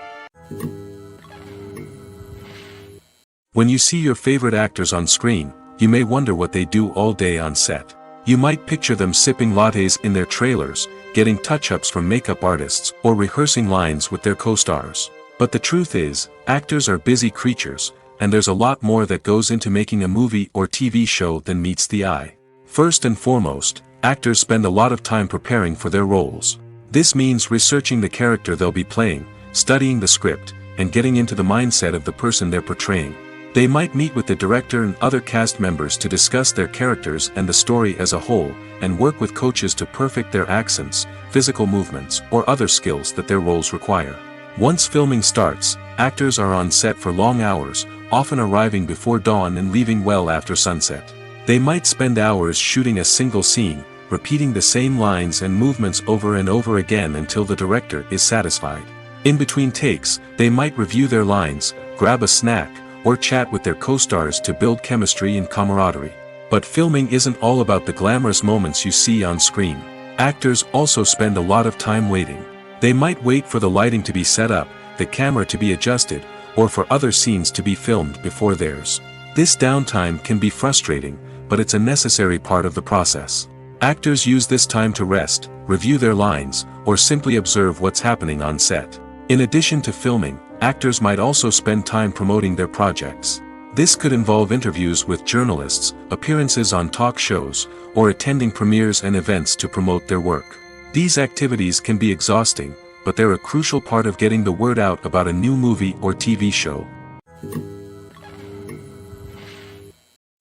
When you see your favorite actors on screen, you may wonder what they do all day on set. You might picture them sipping lattes in their trailers, getting touch-ups from makeup artists, or rehearsing lines with their co-stars. But the truth is, actors are busy creatures, and there's a lot more that goes into making a movie or TV show than meets the eye. First and foremost, actors spend a lot of time preparing for their roles. This means researching the character they'll be playing, studying the script, and getting into the mindset of the person they're portraying. They might meet with the director and other cast members to discuss their characters and the story as a whole, and work with coaches to perfect their accents, physical movements, or other skills that their roles require. Once filming starts, actors are on set for long hours, often arriving before dawn and leaving well after sunset. They might spend hours shooting a single scene, repeating the same lines and movements over and over again until the director is satisfied. In between takes, they might review their lines, grab a snack, or chat with their co-stars to build chemistry and camaraderie. But filming isn't all about the glamorous moments you see on screen. Actors also spend a lot of time waiting. They might wait for the lighting to be set up, the camera to be adjusted, or for other scenes to be filmed before theirs. This downtime can be frustrating, but it's a necessary part of the process. Actors use this time to rest, review their lines, or simply observe what's happening on set. In addition to filming, actors might also spend time promoting their projects. This could involve interviews with journalists, appearances on talk shows, or attending premieres and events to promote their work. These activities can be exhausting, but they're a crucial part of getting the word out about a new movie or TV show.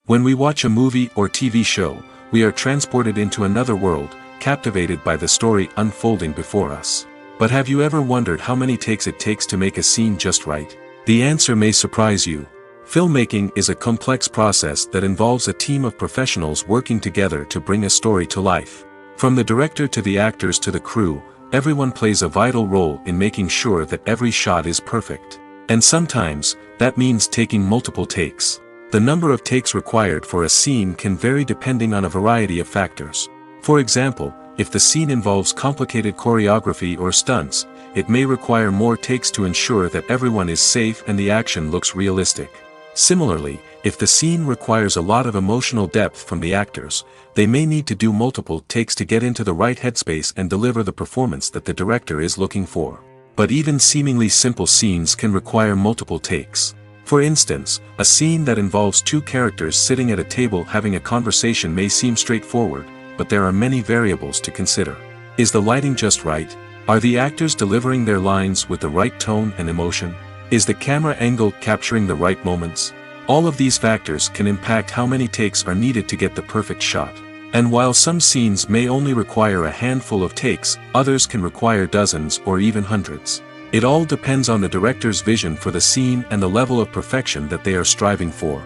When we watch a movie or TV show, we are transported into another world, captivated by the story unfolding before us. But have you ever wondered how many takes it takes to make a scene just right? The answer may surprise you. Filmmaking is a complex process that involves a team of professionals working together to bring a story to life. From the director to the actors to the crew, everyone plays a vital role in making sure that every shot is perfect. And sometimes, that means taking multiple takes. The number of takes required for a scene can vary depending on a variety of factors. For example, if the scene involves complicated choreography or stunts, it may require more takes to ensure that everyone is safe and the action looks realistic. Similarly, if the scene requires a lot of emotional depth from the actors, they may need to do multiple takes to get into the right headspace and deliver the performance that the director is looking for. But even seemingly simple scenes can require multiple takes. For instance, a scene that involves two characters sitting at a table having a conversation may seem straightforward, but there are many variables to consider. Is the lighting just right? Are the actors delivering their lines with the right tone and emotion? Is the camera angle capturing the right moments? All of these factors can impact how many takes are needed to get the perfect shot. And while some scenes may only require a handful of takes, others can require dozens or even hundreds. It all depends on the director's vision for the scene and the level of perfection that they are striving for.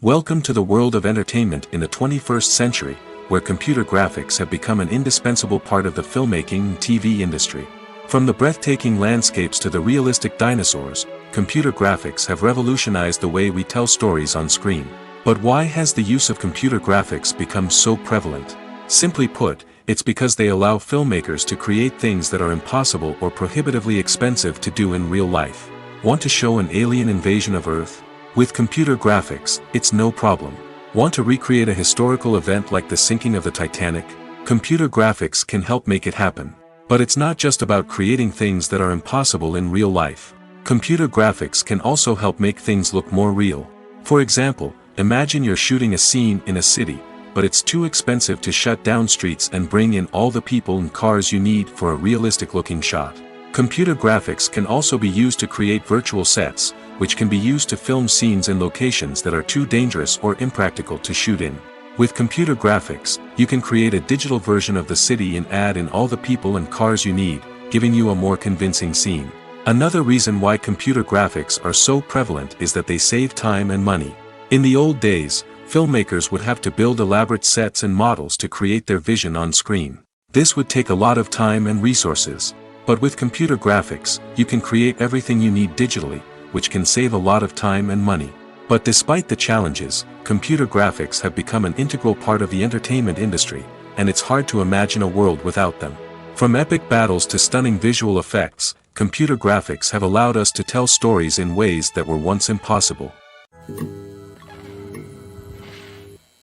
Welcome to the world of entertainment in the 21st century, where computer graphics have become an indispensable part of the filmmaking and TV industry. From the breathtaking landscapes to the realistic dinosaurs, computer graphics have revolutionized the way we tell stories on screen. But why has the use of computer graphics become so prevalent? Simply put, it's because they allow filmmakers to create things that are impossible or prohibitively expensive to do in real life. Want to show an alien invasion of Earth? With computer graphics, it's no problem. Want to recreate a historical event like the sinking of the Titanic? Computer graphics can help make it happen. But it's not just about creating things that are impossible in real life. Computer graphics can also help make things look more real. For example, imagine you're shooting a scene in a city, but it's too expensive to shut down streets and bring in all the people and cars you need for a realistic-looking shot. Computer graphics can also be used to create virtual sets, which can be used to film scenes in locations that are too dangerous or impractical to shoot in. With computer graphics, you can create a digital version of the city and add in all the people and cars you need, giving you a more convincing scene. Another reason why computer graphics are so prevalent is that they save time and money. In the old days, filmmakers would have to build elaborate sets and models to create their vision on screen. This would take a lot of time and resources. But with computer graphics, you can create everything you need digitally, which can save a lot of time and money. But despite the challenges, computer graphics have become an integral part of the entertainment industry, and it's hard to imagine a world without them. From epic battles to stunning visual effects, computer graphics have allowed us to tell stories in ways that were once impossible.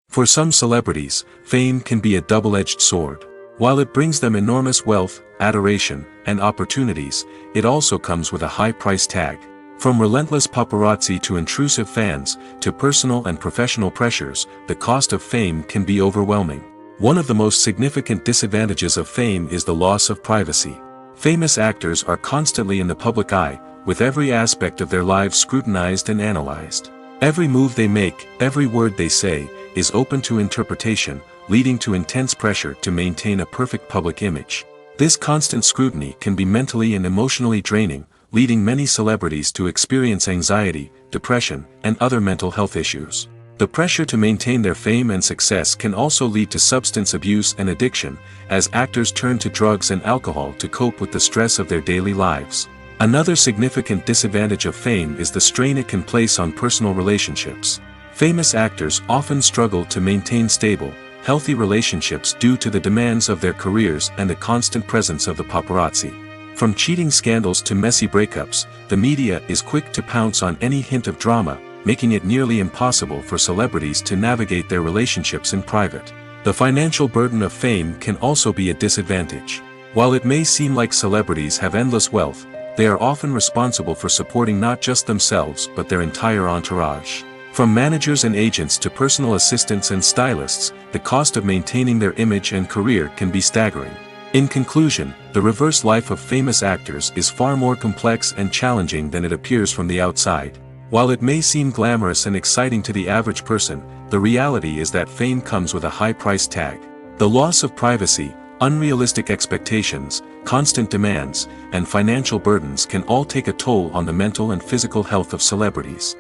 For some celebrities, fame can be a double-edged sword. While it brings them enormous wealth, adoration, and opportunities, it also comes with a high price tag. From relentless paparazzi to intrusive fans, to personal and professional pressures, the cost of fame can be overwhelming. One of the most significant disadvantages of fame is the loss of privacy. Famous actors are constantly in the public eye, with every aspect of their lives scrutinized and analyzed. Every move they make, every word they say, is open to interpretation, leading to intense pressure to maintain a perfect public image. This constant scrutiny can be mentally and emotionally draining, leading many celebrities to experience anxiety, depression, and other mental health issues. The pressure to maintain their fame and success can also lead to substance abuse and addiction, as actors turn to drugs and alcohol to cope with the stress of their daily lives. Another significant disadvantage of fame is the strain it can place on personal relationships. Famous actors often struggle to maintain stable, healthy relationships due to the demands of their careers and the constant presence of the paparazzi. From cheating scandals to messy breakups, the media is quick to pounce on any hint of drama, making it nearly impossible for celebrities to navigate their relationships in private. The financial burden of fame can also be a disadvantage. While it may seem like celebrities have endless wealth, they are often responsible for supporting not just themselves but their entire entourage. From managers and agents to personal assistants and stylists, the cost of maintaining their image and career can be staggering. In conclusion, the reverse life of famous actors is far more complex and challenging than it appears from the outside. While it may seem glamorous and exciting to the average person, the reality is that fame comes with a high price tag. The loss of privacy, unrealistic expectations, constant demands, and financial burdens can all take a toll on the mental and physical health of celebrities.